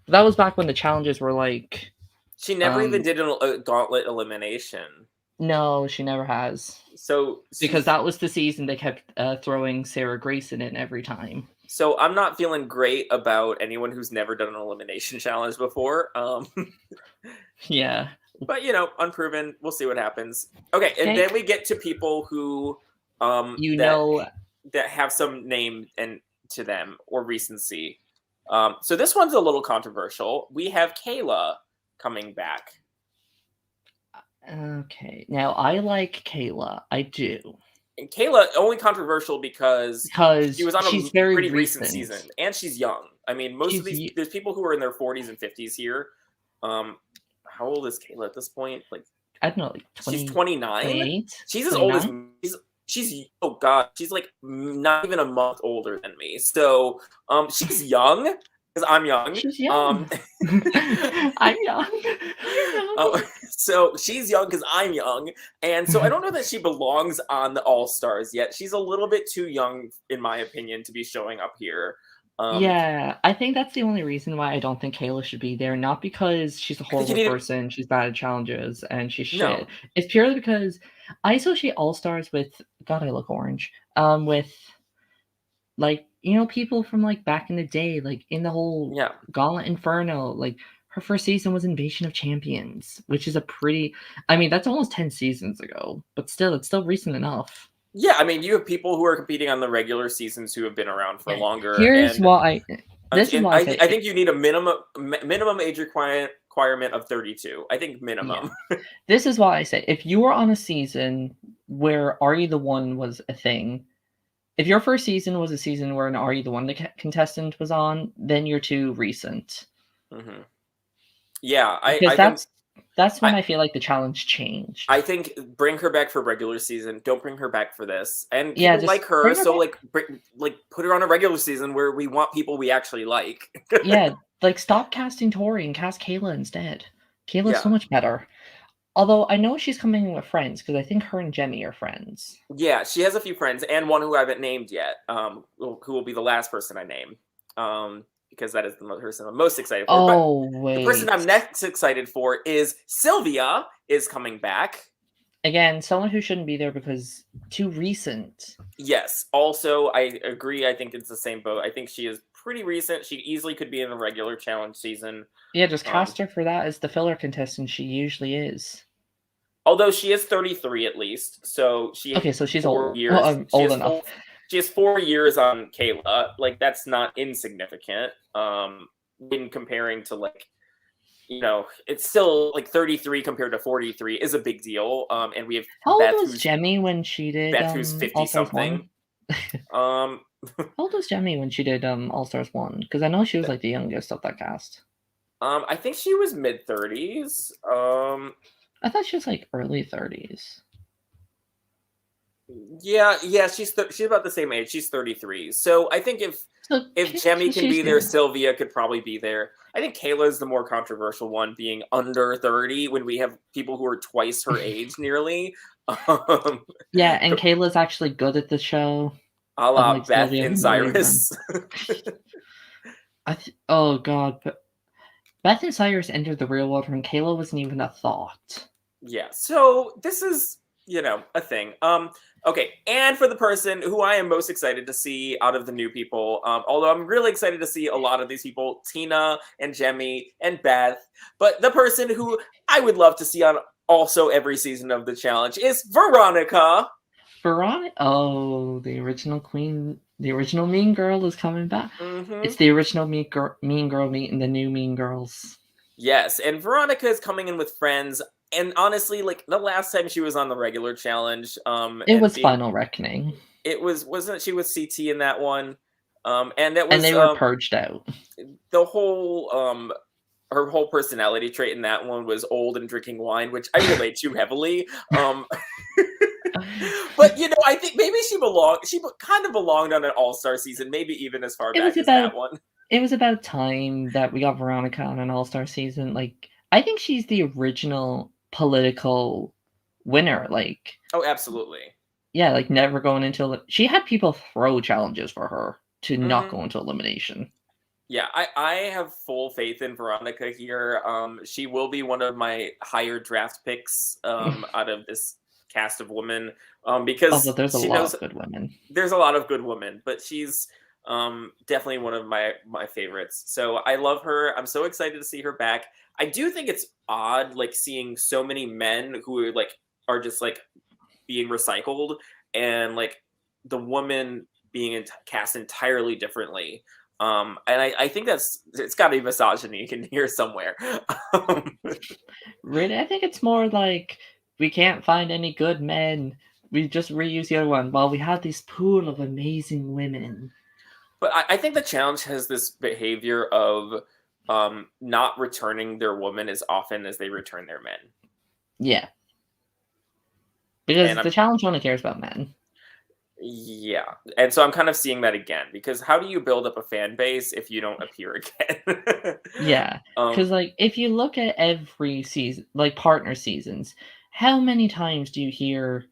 That was back when the challenges were like, She never even did a gauntlet elimination. no, she never has. So Because she's that was the season they kept throwing Sarah Grayson in every time. so I'm not feeling great about anyone who's never done an elimination challenge before. Yeah. But unproven. We'll see what happens. Okay, and Okay. then we get to people who You that know, that have some name and to them or recency. So this one's a little controversial. We have Kayla coming back. Okay, now I like Kayla. I do. And Kayla only controversial because she Because was on she's a very pretty recent recent. season, and she's young. I mean, most of these there's people who are in their 40s and 50s here. How old is Kayla at this point? Like, I don't know, like she's 20, 29. 28, She's as old as 29? me. She's oh god, she's like not even a month older than me. So she's young because I'm young. She's young. I'm young. You're young. So she's young because I'm young, and so I don't know that she belongs on the All Stars yet. She's a little bit too young, in my opinion, to be showing up here. Yeah, I think that's the only reason why I don't think Kayla should be there. Not because she's a I think you horrible need to, person, she's bad at challenges, and she's shit. no, It's purely because I associate All Stars with God, I look orange. With like people from like back in the day, like in the whole yeah, Gauntlet Inferno. Like her first season was Invasion of Champions, which is a pretty. I mean, that's almost 10 seasons ago, but still, it's still recent enough. yeah. I mean, you have people who are competing on the regular seasons who have been around for longer, Here's and why. This is why I say I think you need a minimum age requirement of 32. I think yeah. minimum. This is why I say if you were on a season where Are You the One was a thing, if your first season was a season where an Are You the One contestant was on, then you're too recent. Mm-hmm. Yeah, Because I think that's when I feel like the challenge changed. I think bring her back for regular season. Don't bring her back for this. And Yeah, people just like her, bring her so back. like put her on a regular season where we want people we actually like. Yeah, like stop casting Tori and cast Kayla instead. Kayla's so Yeah. much better. Although I know she's coming with friends because I think her and Jemmy are friends. Yeah, she has a few friends and one who I haven't named yet. Who will be the last person I name. Because that is the person I'm most excited for. But Oh the person wait. I'm next excited for is Sylvia is coming back. Again, someone who shouldn't be there because too recent. Yes. Also, I agree. I think it's the same boat. I think she is pretty recent. She easily could be in the regular challenge season. Yeah, just cast her for that as the filler contestant she usually is. Although she is 33 at least, so she Okay, has so she's 4 old. years. Old enough. She has 4 years on Kayla. Like that's not insignificant. When comparing to like it's still like 33 compared to 43 is a big deal. And we have How Beth old was Jemmy when she did who's 50 All Stars something. 1? How old was Jemmy when she did All Stars 1? Because I know she was like the youngest of that cast. I think she was mid 30s. I thought she was like early 30s. Yeah, she's about the same age. She's 33. So I think if Jemmy can be there, young. Sylvia could probably be there. I think Kayla's the more controversial one, being under 30 when we have people who are twice her age nearly. Yeah, and Kayla's actually good at the show. A la Like Beth Sylvia, and who really Cyrus. oh god, Beth and Cyrus entered the real world when Kayla wasn't even a thought. Yeah, so this is a thing. Okay, and for the person who I am most excited to see out of the new people, although I'm really excited to see a lot of these people, Tina and Jemmy and Beth, but the person who I would love to see on also every season of the challenge is Veronica. Veronica, oh, the original queen, the original Mean Girl is coming back. Mm-hmm. It's the original Mean Girl meeting the new Mean Girls. Yes, and Veronica is coming in with friends. And honestly, like the last time she was on the regular challenge, it was Final Reckoning. It wasn't she was CT in that one, and that was and they were purged out. The whole her whole personality trait in that one was old and drinking wine, which I relate to heavily. But I think maybe she kind of belonged on an all-star season, maybe even as far back as that one. It was about time that we got Veronica on an all-star season. Like, I think she's the original political winner. Like, oh, absolutely. Yeah, like never going into she had people throw challenges for her to not go into elimination. Yeah, I have full faith in Veronica here. She will be one of my higher draft picks out of this cast of women because there's a lot of good women. There's a lot of good women, but she's definitely one of my favorites. So I love her. I'm so excited to see her back. I do think it's odd, like seeing so many men who are just like being recycled and like the woman being cast entirely differently. And I think it's got to be misogyny in here somewhere. Um, Really, I think it's more like we can't find any good men. We just reuse the other one. Well, we have this pool of amazing women. but I think the challenge has this behavior of not returning their woman as often as they return their men. Yeah. And Because the challenge only cares about men. yeah, and so I'm kind of seeing that again, because how do you build up a fan base if you don't appear again? Yeah. um, Because, like, if you look at every season, like partner seasons, how many times do you hear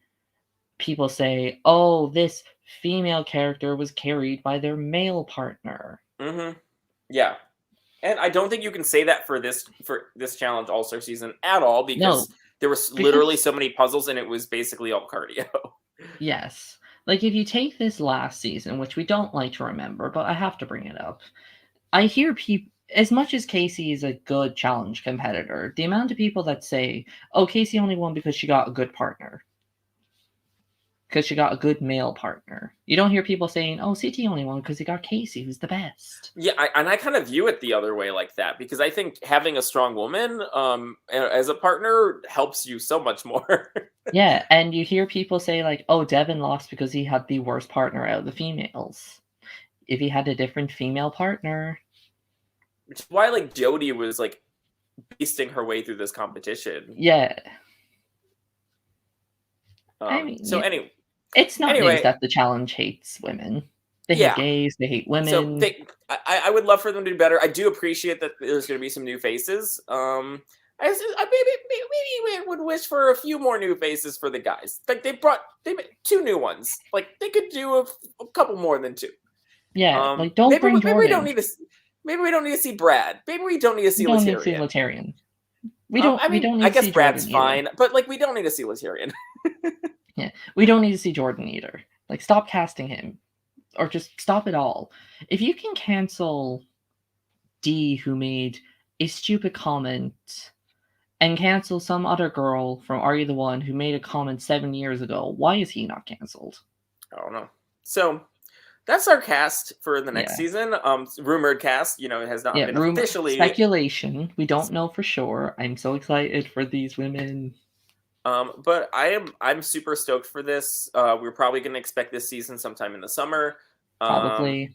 people say, oh, this female character was carried by their male partner? mhm, yeah, and I don't think you can say that for this challenge All Star season at all, No, because there was literally because so many puzzles and it was basically all cardio. yes. Like, if you take this last season, which we don't like to remember, but I have to bring it up, I hear people, as much as Casey is a good challenge competitor, the amount of people that say, oh, Casey only won because she got a good partner, because she got a good male partner. You don't hear people saying, oh, CT only won because he got Casey, who's the best. Yeah, and I kind of view it the other way like that, because I think having a strong woman as a partner helps you so much more. Yeah, and you hear people say, like, oh, Devin lost because he had the worst partner out of the females. If he had a different female partner, Which is why like Jodie was like beasting her way through this competition. yeah. I mean, So yeah. It's not news anyway, that the challenge hates women. They hate yeah. gays, they hate So women. I would love for them to do better. I do appreciate that there's going to be some new faces. Maybe we would wish for a few more new faces for the guys. Like they made 2 new ones. Like they could do a couple more than 2. Yeah, like, don't bring Maybe we don't Jordan. need to. Maybe we don't need to see Brad. Maybe we don't need to We see don't need to see Latarian. Latarian. We I mean, don't I need to guess see Brad's Jordan either. fine, but like we don't need to see Latarian. Yeah, we don't need to see Jordan either. Like, stop casting him. Or just stop it all. If you can cancel D, who made a stupid comment, and cancel some other girl from Are You the One who made a comment 7 years ago, why is he not cancelled? I don't know. So that's our cast for the next Yeah. season. Rumored cast, it has not Yeah, been rumor, officially. speculation. We don't know for sure. I'm so excited for these women. But I'm super stoked for this. We're probably going to expect this season sometime in the summer. Probably.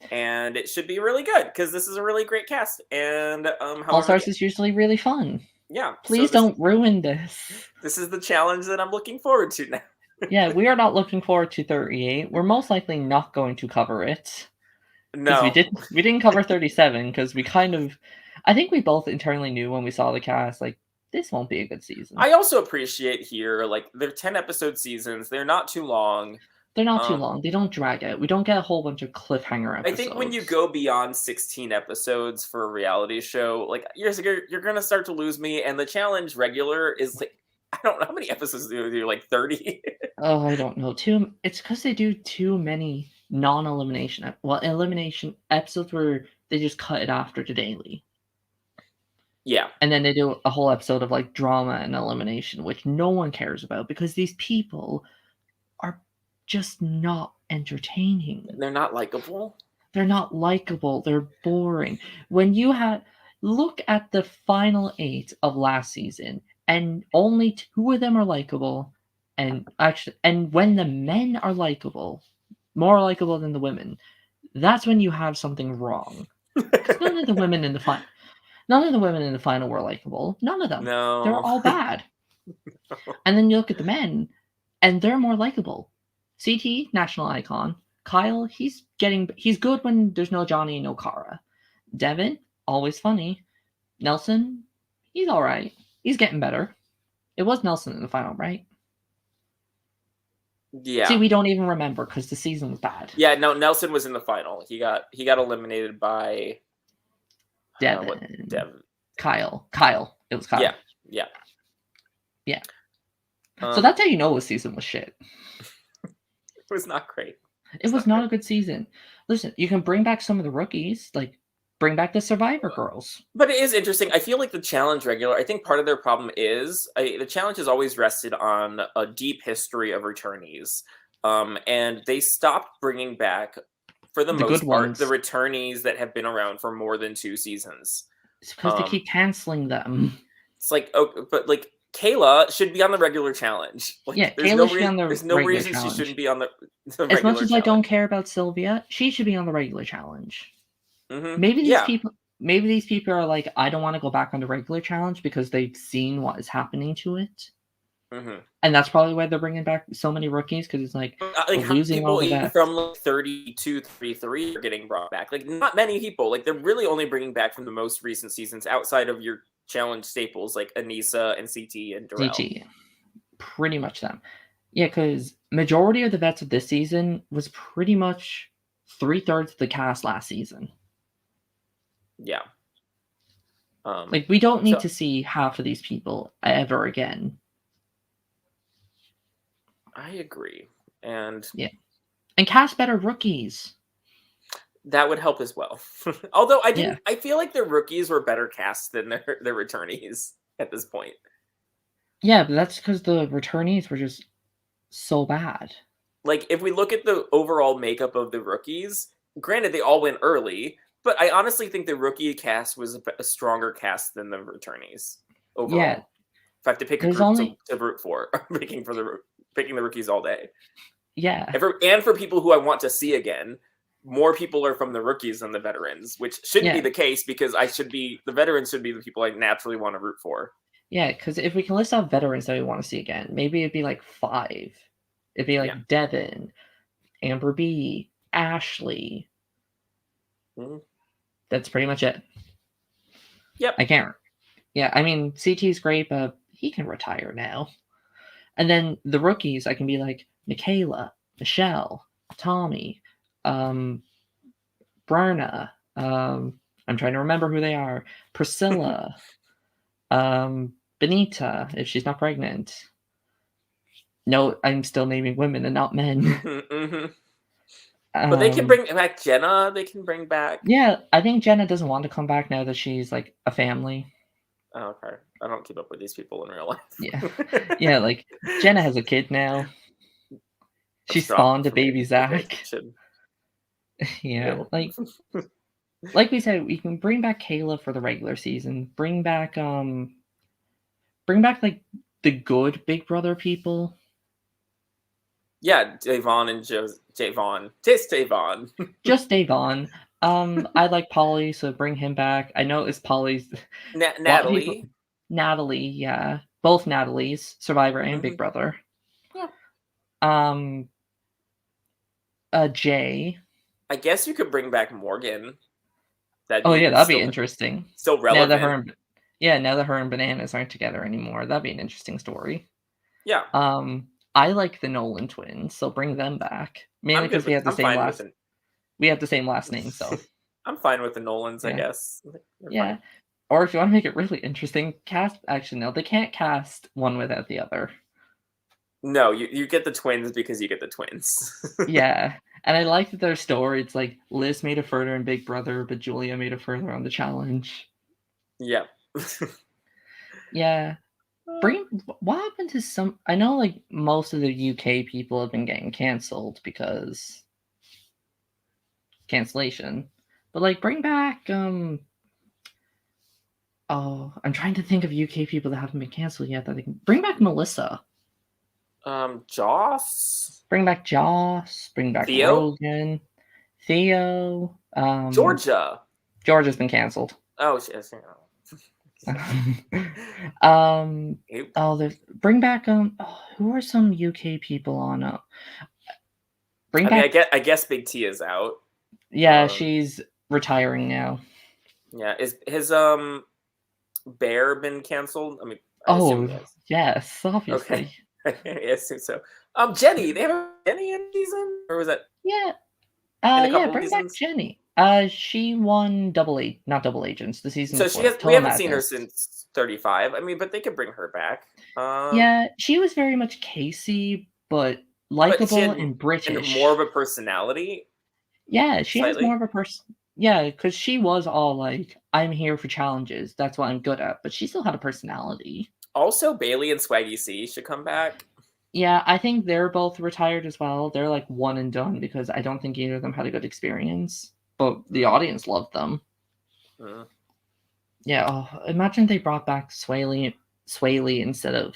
And it should be really good because this is a really great cast. And All however, Stars is usually really fun. yeah. Please don't ruin this. This is the challenge that I'm looking forward to now. Yeah, we are not looking forward to 38. We're most likely not going to cover it. Because No, we didn't cover 37 because we kind of, I think we both internally knew when we saw the cast, like, this won't be a good season. I also appreciate here, like, they're 10-episode seasons. They're not too long. They're not too long. They don't drag out. We don't get a whole bunch of cliffhanger episodes. I think when you go beyond 16 episodes for a reality show, like, you're going to start to lose me. And the challenge regular is, like, I don't know how many episodes do they do, like 30? Oh, I don't know. It's because they do too many non-elimination, elimination episodes where they just cut it after the daily. Yeah. And then they do a whole episode of, like, drama and elimination, which no one cares about because these people are just not entertaining. They're not likable. They're not likable. They're boring. When you look at the final 8 of last season, and only 2 of them are likable, and when the men are likable, more likable than the women, that's when you have something wrong. Because none of the women in the final were likable. None of them. No. They're all bad. And then you look at the men, and they're more likable. CT, national icon. Kyle, he's good when there's no Johnny and no Kara. Devin, always funny. Nelson, he's all right. He's getting better. It was Nelson in the final, right? Yeah. See, we don't even remember because the season was bad. Yeah, no, Nelson was in the final. He got eliminated by Devin. Kyle. It was Kyle. Yeah. So that's how you know the season was shit. It was not great. It was not a good season. Listen, you can bring back some of the rookies, like bring back the Survivor girls. But it is interesting. I feel like the challenge regular, I think part of their problem is the challenge has always rested on a deep history of returnees. And they stopped bringing back for the The good most part, the ones. returnees that have been around for more than 2 seasons. It's because they keep canceling them. It's like, oh, but like Kayla should be on the regular challenge. Like, Yeah, Kayla should be on the there's no regular reason she challenge. shouldn't be on the As much regular as I don't challenge. care about Sylvia, she should be on the regular challenge. Mm-hmm. Maybe Yeah. these people are like, I don't want to go back on the regular challenge because they've seen what is happening to it. Mm-hmm. And that's probably why they're bringing back so many rookies, because it's like, Like, we're how many losing all people the even vets. from like 32, 33 are getting brought back? Like, not many people. Like, they're really only bringing back from the most recent seasons outside of your challenge staples like Anissa and CT and Darrell. CT. Pretty much them. Yeah, because majority of the vets of this season was pretty much 3/3 of the cast last season. Yeah. Like, we don't need to see half of these people ever again. I agree. And yeah. And cast better rookies. That would help as well. Although I feel like their rookies were better cast than their returnees at this point. Yeah, but that's because the returnees were just so bad. Like, if we look at the overall makeup of the rookies, granted they all went early, but I honestly think the rookie cast was a stronger cast than the returnees overall. Yeah. If I have to pick a group to root for, I'm picking the rookies all day. Yeah. And for people who I want to see again, more people are from the rookies than the veterans, which shouldn't be the case because the veterans should be the people I naturally want to root for. Yeah, because if we can list out veterans that we want to see again, maybe it'd be like 5. It'd be like Devin, Amber B, Ashley. Mm-hmm. That's pretty much it. Yep. I can't. Yeah, I mean, CT's great, but he can retire now. And then the rookies, I can be like Michaela, Michelle, Tommy, Brenna. I'm trying to remember who they are. Priscilla, Benita, if she's not pregnant. No, I'm still naming women and not men. Mm-hmm. But they can bring back Jenna. They can bring back. Yeah, I think Jenna doesn't want to come back now that she's like a family. Oh, okay. I don't keep up with these people in real life. Yeah. Yeah, like Jenna has a kid now. She spawned a baby Zach. Yeah, like we said, we can bring back Kayla for the regular season. Bring back like the good Big Brother people. Yeah, Davon and Javon. Just Davon. Just Davon. I like Polly, so bring him back. I know it's Polly's. Natalie. Natalie, yeah, both Natalies, Survivor and Big Brother. Yeah. Jay. I guess you could bring back Morgan. That'd be interesting. Still relevant. Now that her and Bananas aren't together anymore, that'd be an interesting story. Yeah. I like the Nolan twins, so bring them back. Mainly because we have the same last name, so I'm fine with the Nolans, I guess. Yeah. Fine. Or if you want to make it really interesting, they can't cast one without the other. No, you get the twins because you get the twins. Yeah. And I like that their story, it's like Liz made a further in Big Brother, but Julia made a further on the challenge. Yeah. Yeah. What happened to some? I know like most of the UK people have been getting cancelled because cancellation, but like bring back I'm trying to think of UK people that haven't been cancelled yet that they can bring back. Melissa. Joss. Bring back Joss. Bring back Theo? Rogan. Theo. Georgia. Georgia's been cancelled. Oh shit. Bring back who are some UK people on I guess Big T is out. Yeah, she's retiring now. Yeah, is his Bear been cancelled? I mean, yes, obviously. Okay. I assume so. Jenny, they have a Jenny in season, or was that? Yeah. Bring back Jenny. She won not Double Agents, the season. So we haven't seen her since 35. I mean, but they could bring her back. Yeah, she was very much Casey, but likable and British. And more of a personality. Yeah, she has more of a person. Yeah, because she was all like, I'm here for challenges. That's what I'm good at. But she still had a personality. Also, Bailey and Swaggy C should come back. Yeah, I think they're both retired as well. They're like one and done because I don't think either of them had a good experience. But the audience loved them. Mm. Yeah, oh, imagine they brought back Swaley instead of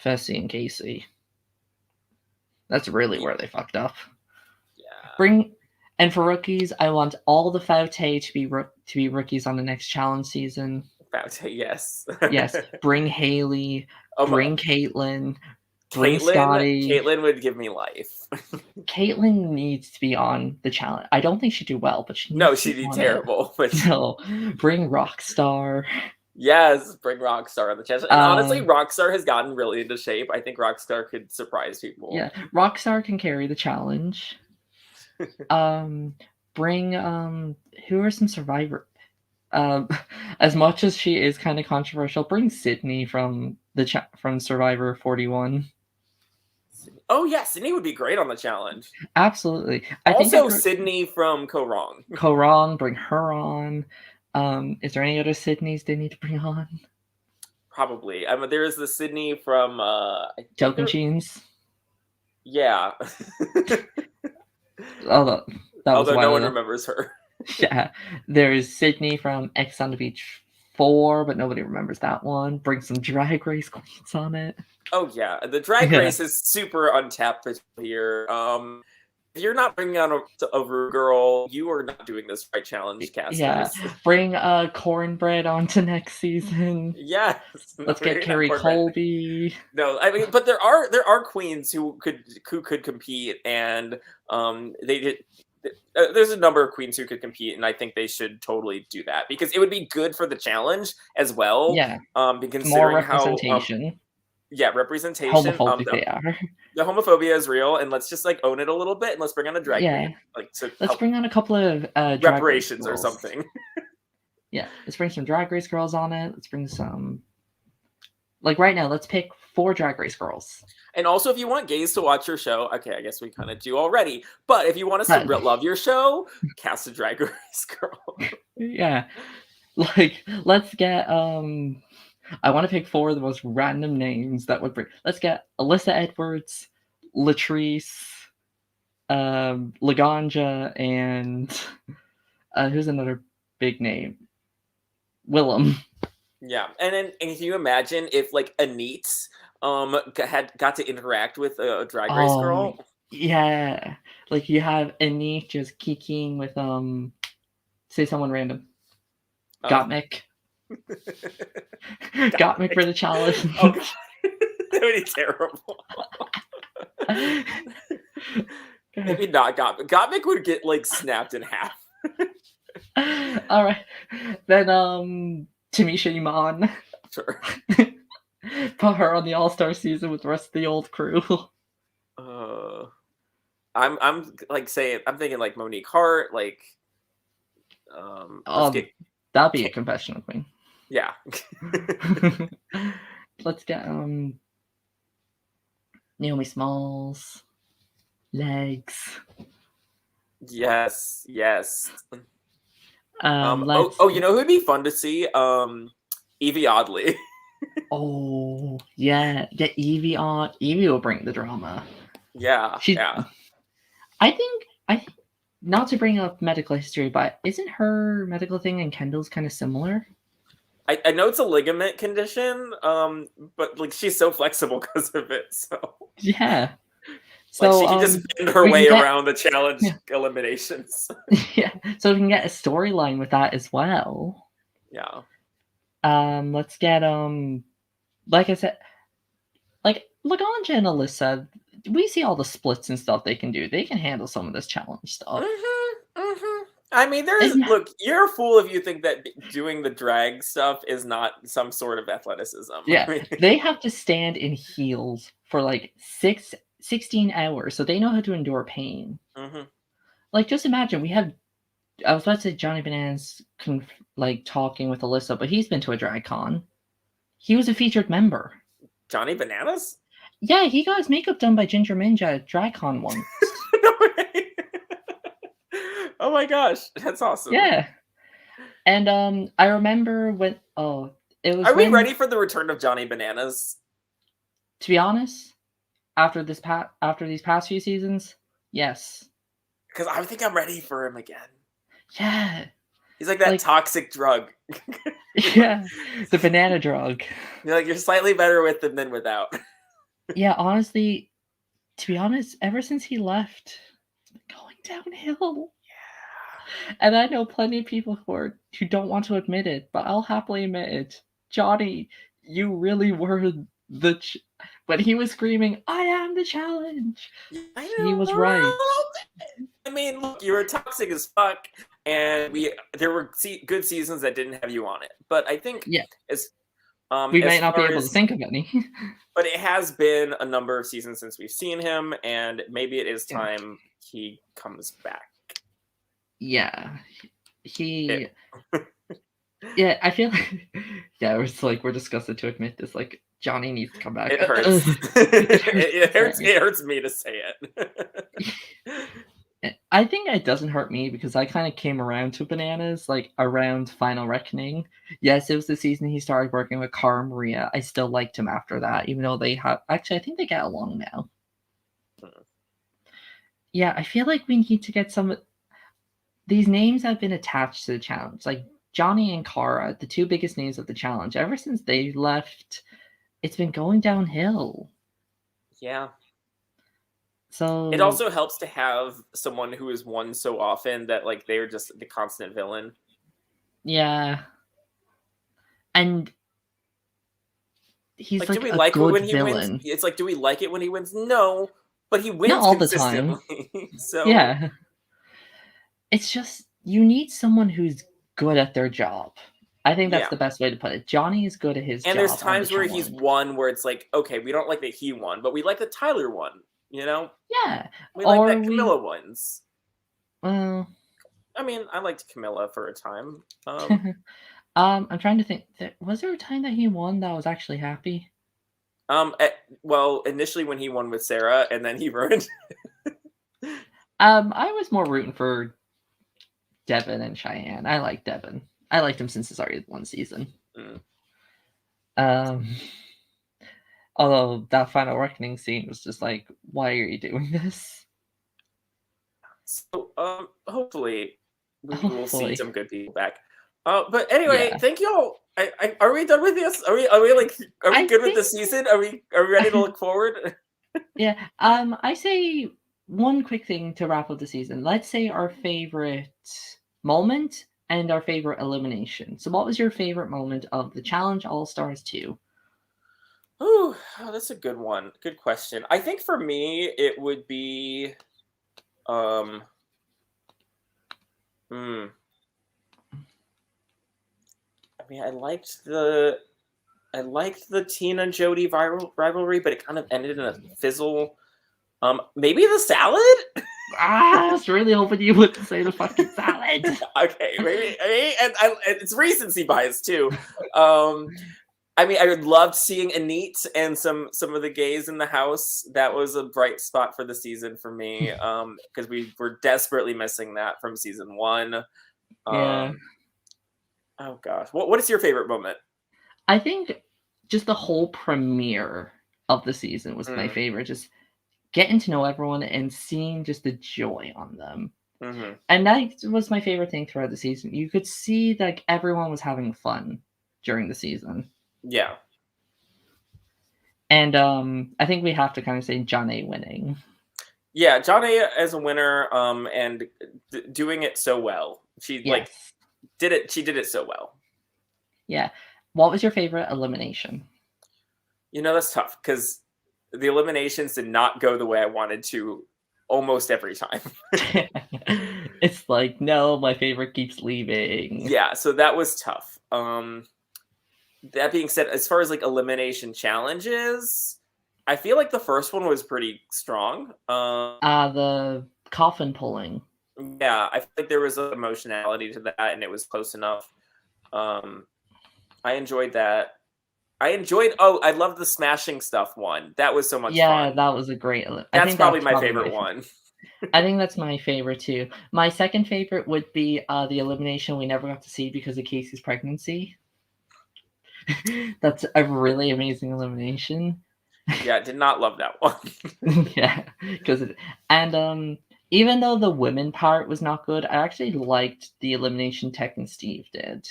Fessy and Casey. That's really where they fucked up. Yeah. And for rookies, I want all the Faute to be rookies on the next challenge season. Yes. Yes, bring Haley, bring Caitlin, bring Scotty. Caitlin would give me life. Caitlin needs to be on the challenge. I don't think she'd do well, but she No, needs to she'd be be on terrible. But it. No, bring Rockstar. yes, bring Rockstar on the chest. And honestly, Um, Rockstar has gotten really into shape. I think Rockstar could surprise people. yeah, Rockstar can carry the challenge. Bring who are some Survivor? As much as she is kind of controversial, bring Sydney from from Survivor 41. Oh yeah, Sydney would be great on the challenge. Absolutely. Also, Sydney from Ko-Rong. Ko-Rong, bring her on. Is there any other Sydneys they need to bring on? Probably. There is the Sydney from Tocantins. Yeah. Although no one remembers her. Yeah. There's Sydney from X on the Beach 4, but nobody remembers that one. Bring some Drag Race queens on it. Oh yeah, the Drag Race is super untapped here. If you're not bringing on a Rue girl, you are not doing this right, challenge casters. Yeah, bring Cornbread onto next season. Yes, let's get Carrie Colby. No, I mean, but there are queens who could compete, and they did. There's a number of queens who could compete, and I think they should totally do that because it would be good for the challenge as well. Yeah, considering more representation. Yeah, representation. Homophobic they are. The homophobia is real, and let's just like own it a little bit, and let's bring on a drag queen. Like let's bring on a couple of reparations or something. Yeah, let's bring some drag race girls on it. Let's bring some. Like right now, let's pick 4 drag race girls. And also, if you want gays to watch your show, okay, I guess we kind of do already. But if you want us to love your show, cast a drag race girl. Yeah, like let's get I want to pick 4 of the most random names that would bring. Let's get Alyssa Edwards, Latrice, Laganja, and who's another big name? Willem. Yeah, and can you imagine if like Anit had got to interact with a drag race girl? Yeah, like you have Anit just kikiing with say someone random. Gottmik. Gottmik for the challenge. Oh god. That would be terrible. Maybe not Gottmik. Gottmik would get like snapped in half. All right, then Tamisha Iman. Sure. Put her on the All-Star season with the rest of the old crew. I'm like saying I'm thinking like Monique Hart, like that'd be a confessional queen. Yeah. Let's get Naomi Smalls. Legs. Yes. You know who'd be fun to see? Evie Oddly. Oh yeah, get Evie on. Evie will bring the drama. Yeah. I think not to bring up medical history, but isn't her medical thing and Kendall's kind of similar? I know it's a ligament condition, but like she's so flexible because of it. So yeah, so like, she can just bend her way around the challenge eliminations. Yeah, so we can get a storyline with that as well. Yeah. Let's get like I said, like Laganja and Alyssa. We see all the splits and stuff they can do. They can handle some of this challenge stuff. I mean, look, you're a fool if you think that doing the drag stuff is not some sort of athleticism. Yeah, they have to stand in heels for like 16 hours, so they know how to endure pain. Like, just imagine, I was about to say Johnny Bananas like talking with Alyssa, but he's been to a drag con. He was a featured member. Johnny Bananas? Yeah, he got his makeup done by Ginger Minja at drag con once. No way. Oh my gosh, that's awesome. Yeah. And I remember when it was. Are we ready for the return of Johnny Bananas? To be honest, after these past few seasons, yes. Because I think I'm ready for him again. Yeah. He's like that Like, toxic drug. yeah, the banana drug. You're like, you're slightly better with them than without. Yeah, honestly, to be honest, ever since he left, it's been going downhill. Yeah. And I know plenty of people who don't want to admit it, but I'll happily admit it. Johnny, you really were when he was screaming, "I am the challenge." I He was right. know. I mean, look, you were toxic as fuck, and there were good seasons that didn't have you on it. But I think Yeah, as we as might not be far able to as, think of any. but it has been a number of seasons since we've seen him, and maybe it is Yeah. time he comes back. Yeah, he. Yeah, I feel like yeah, it's like we're disgusted to admit this. Like Johnny needs to come back. It hurts. It hurts. It hurts me to say it. I think it doesn't hurt me because I kind of came around to Bananas like around Final Reckoning. Yes, it was the season he started working with Cara and Maria. I still liked him after that, even though they have actually I think they get along now. Yeah, I feel like we need to get some. These names have been attached to the challenge, like Johnny and Cara, the two biggest names of the challenge. Ever since they left, it's been going downhill. Yeah. So it also helps to have someone who is won so often that like they're just the constant villain. Yeah. And he's like do we a like it good when he villain. wins? It's like, do we like it when he wins? No, but he wins Not all the consistently. time. So Yeah. It's just you need someone who's good at their job. I think that's yeah. the best way to put it. Johnny is good at his And job. there's times where he's won where it's like, okay, we don't like that he won, but we like that Tyler won. You know? Yeah. We like that Camilla wins. Well, I mean, I liked Camilla for a time. I'm trying to think. Was there a time that he won that I was actually happy? Well, initially when he won with Sarah, and then he ruined. I was more rooting for Devin and Cheyenne. I like Devin. I liked him since the start of one season. Although that Final Reckoning scene was just like, why are you doing this? So, hopefully we will see some good people back. But anyway, thank you all. Are we done with this? Are we good with the season? Are we ready to look forward? Yeah. I say one quick thing to wrap up the season. Let's say our favorite moment and our favorite elimination. So what was your favorite moment of the Challenge All-Stars 2? Ooh, that's a good one. Good question. I think for me it would be I mean, I liked the Tina and Jody rivalry, but it kind of ended in a fizzle. Maybe the salad? I was really hoping you wouldn't say the fucking salad. Okay, maybe, and it's recency bias too. I mean, I loved seeing Anit and some of the gays in the house. That was a bright spot for the season for me, because we were desperately missing that from season 1. Yeah. Oh gosh, what is your favorite moment? I think just the whole premiere of the season was my favorite. Just getting to know everyone and seeing just the joy on them. And that was my favorite thing throughout the season. You could see like everyone was having fun during the season. Yeah. And I think we have to kind of say Johnny winning. Yeah, Johnny as a winner, and doing it so well. She did it. She did it so well. Yeah. What was your favorite elimination? You know, that's tough because the eliminations did not go the way I wanted to almost every time. It's like, no, my favorite keeps leaving. Yeah, so that was tough. That being said, as far as like elimination challenges, I feel like the first one was pretty strong. The coffin pulling. Yeah, I feel like there was an emotionality to that, and it was close enough. I enjoyed that. I love the smashing stuff one. That was so much fun. Yeah, that was a great. That's probably my favorite one. I think that's my favorite too. My second favorite would be the elimination we never got to see because of Casey's pregnancy. That's a really amazing elimination. Yeah, did not love that one. Yeah, because even though the women part was not good, I actually liked the elimination Tech and Steve did.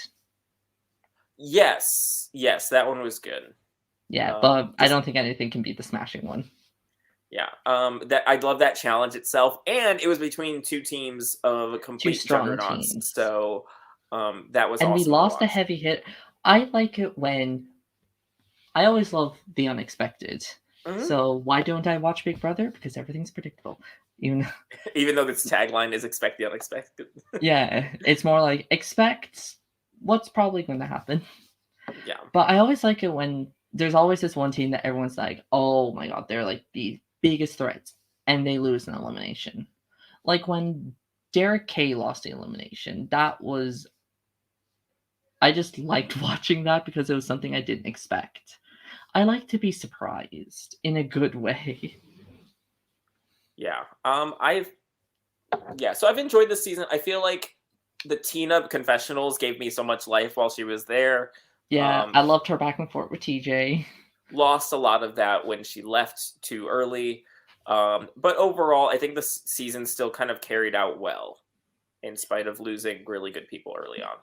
Yes, that one was good. Yeah, but I Just don't think anything can beat the smashing one. yeah, that I love that challenge itself, and it was between two teams of Two complete strong juggernauts. teams. So that was And we awesome to lost a watch. heavy hit. I like it when I always love the unexpected. Mhm. So why don't I watch Big Brother? Because everything's predictable. Even Even though its tagline is "Expect the unexpected." yeah, it's more like expect what's probably going to happen. Yeah, But I always like it when there's always this one team that everyone's like, oh my god, they're like the biggest threats, and they lose an elimination. Like when Derek K lost the elimination, that was I just liked watching that because it was something I didn't expect. I like to be surprised in a good way. yeah. So I've enjoyed this season. I feel like the Tina confessionals gave me so much life while she was there. Yeah, Um, I loved her back and forth with TJ. Lost a lot of that when she left too early. But overall, I think this season still kind of carried out well, in spite of losing really good people early on.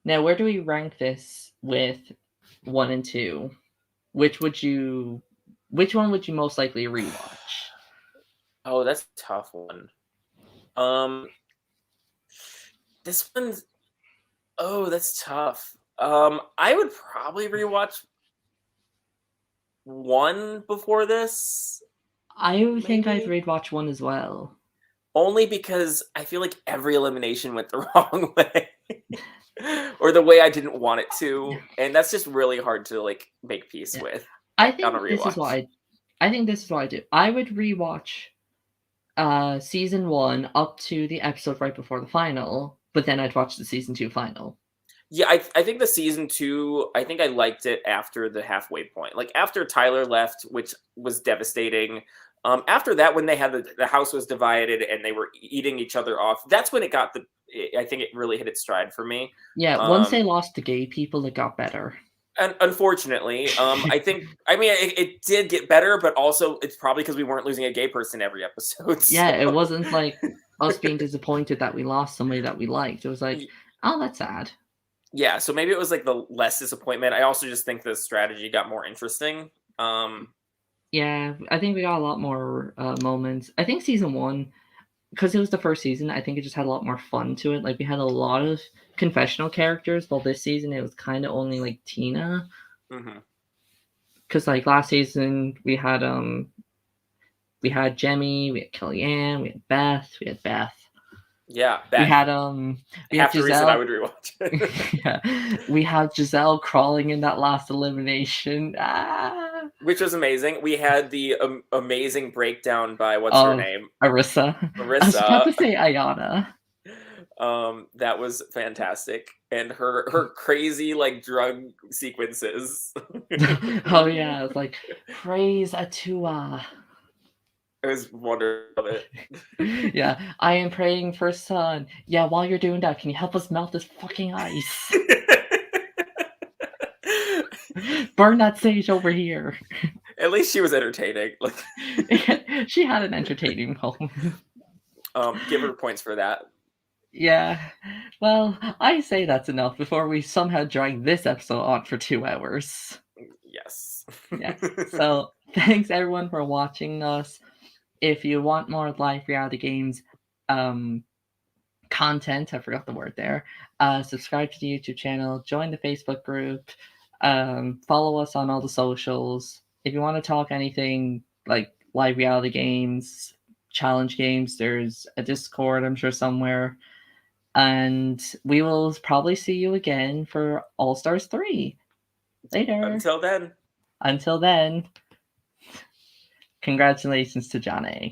Now, where do we rank this with 1 and 2? Which would you which one would you most likely rewatch? Oh, that's a tough one. Um, this one's that's tough. I would probably rewatch one before this, I would think I'd maybe. rewatch 1 as well. Only because I feel like every elimination went the wrong way. Or the way I didn't want it to. And that's just really hard to like make peace Yeah. with I on a think this is what rewatch. I think this is what I do. I would rewatch season 1 up to the episode right before the final, but then I'd watch the season 2 final. Yeah, I think the season 2, I think I liked it after the halfway point. Like after Tyler left, which was devastating. After that, when they had the house was divided and they were eating each other off, that's when it got I think it really hit its stride for me. Yeah, once they Um, lost the gay people, it got better. and unfortunately, I mean, it did get better, but also it's probably because we weren't losing a gay person every episode. Yeah, So it wasn't like us being disappointed that we lost somebody that we liked. It was like, oh, that's sad. yeah, so maybe it was like the less disappointment. I also just think the strategy got more interesting. Yeah, I think we got a lot more moments. I think season 1, because it was the first season, I think it just had a lot more fun to it. Like we had a lot of confessional characters, while this season it was kind of only like Tina. Mhm. Because like last season we had Jemmy, we had Kellyanne, we had Beth, Yeah, we Beth. had we had Half the reason I Giselle. would rewatch it. Yeah, we had Giselle crawling in that last elimination. Ah, Which was amazing. We had the amazing breakdown by what's her of name? Arissa. I was about Marissa. to say Ayana. That was fantastic. And her crazy like drug sequences. Oh yeah, it's like praise Atua. It was wonderful. Yeah, I am praying for sun. Yeah, while you're doing that, can you help us melt this fucking ice? Burn that sage over here. At least she was entertaining. Like, She had an entertaining moment. give her points for that. Yeah, well, I say that's enough before we somehow drag this episode on for 2 hours. Yes. Yeah, so thanks everyone for watching us. If you want more live reality games, content, I forgot the word there, subscribe to the YouTube channel, join the Facebook group, follow us on all the socials. If you want to talk anything like live reality games, challenge games, there's a Discord, I'm sure, somewhere. And we will probably see you again for All Stars 3. Later. Until then. Until then, congratulations to John A.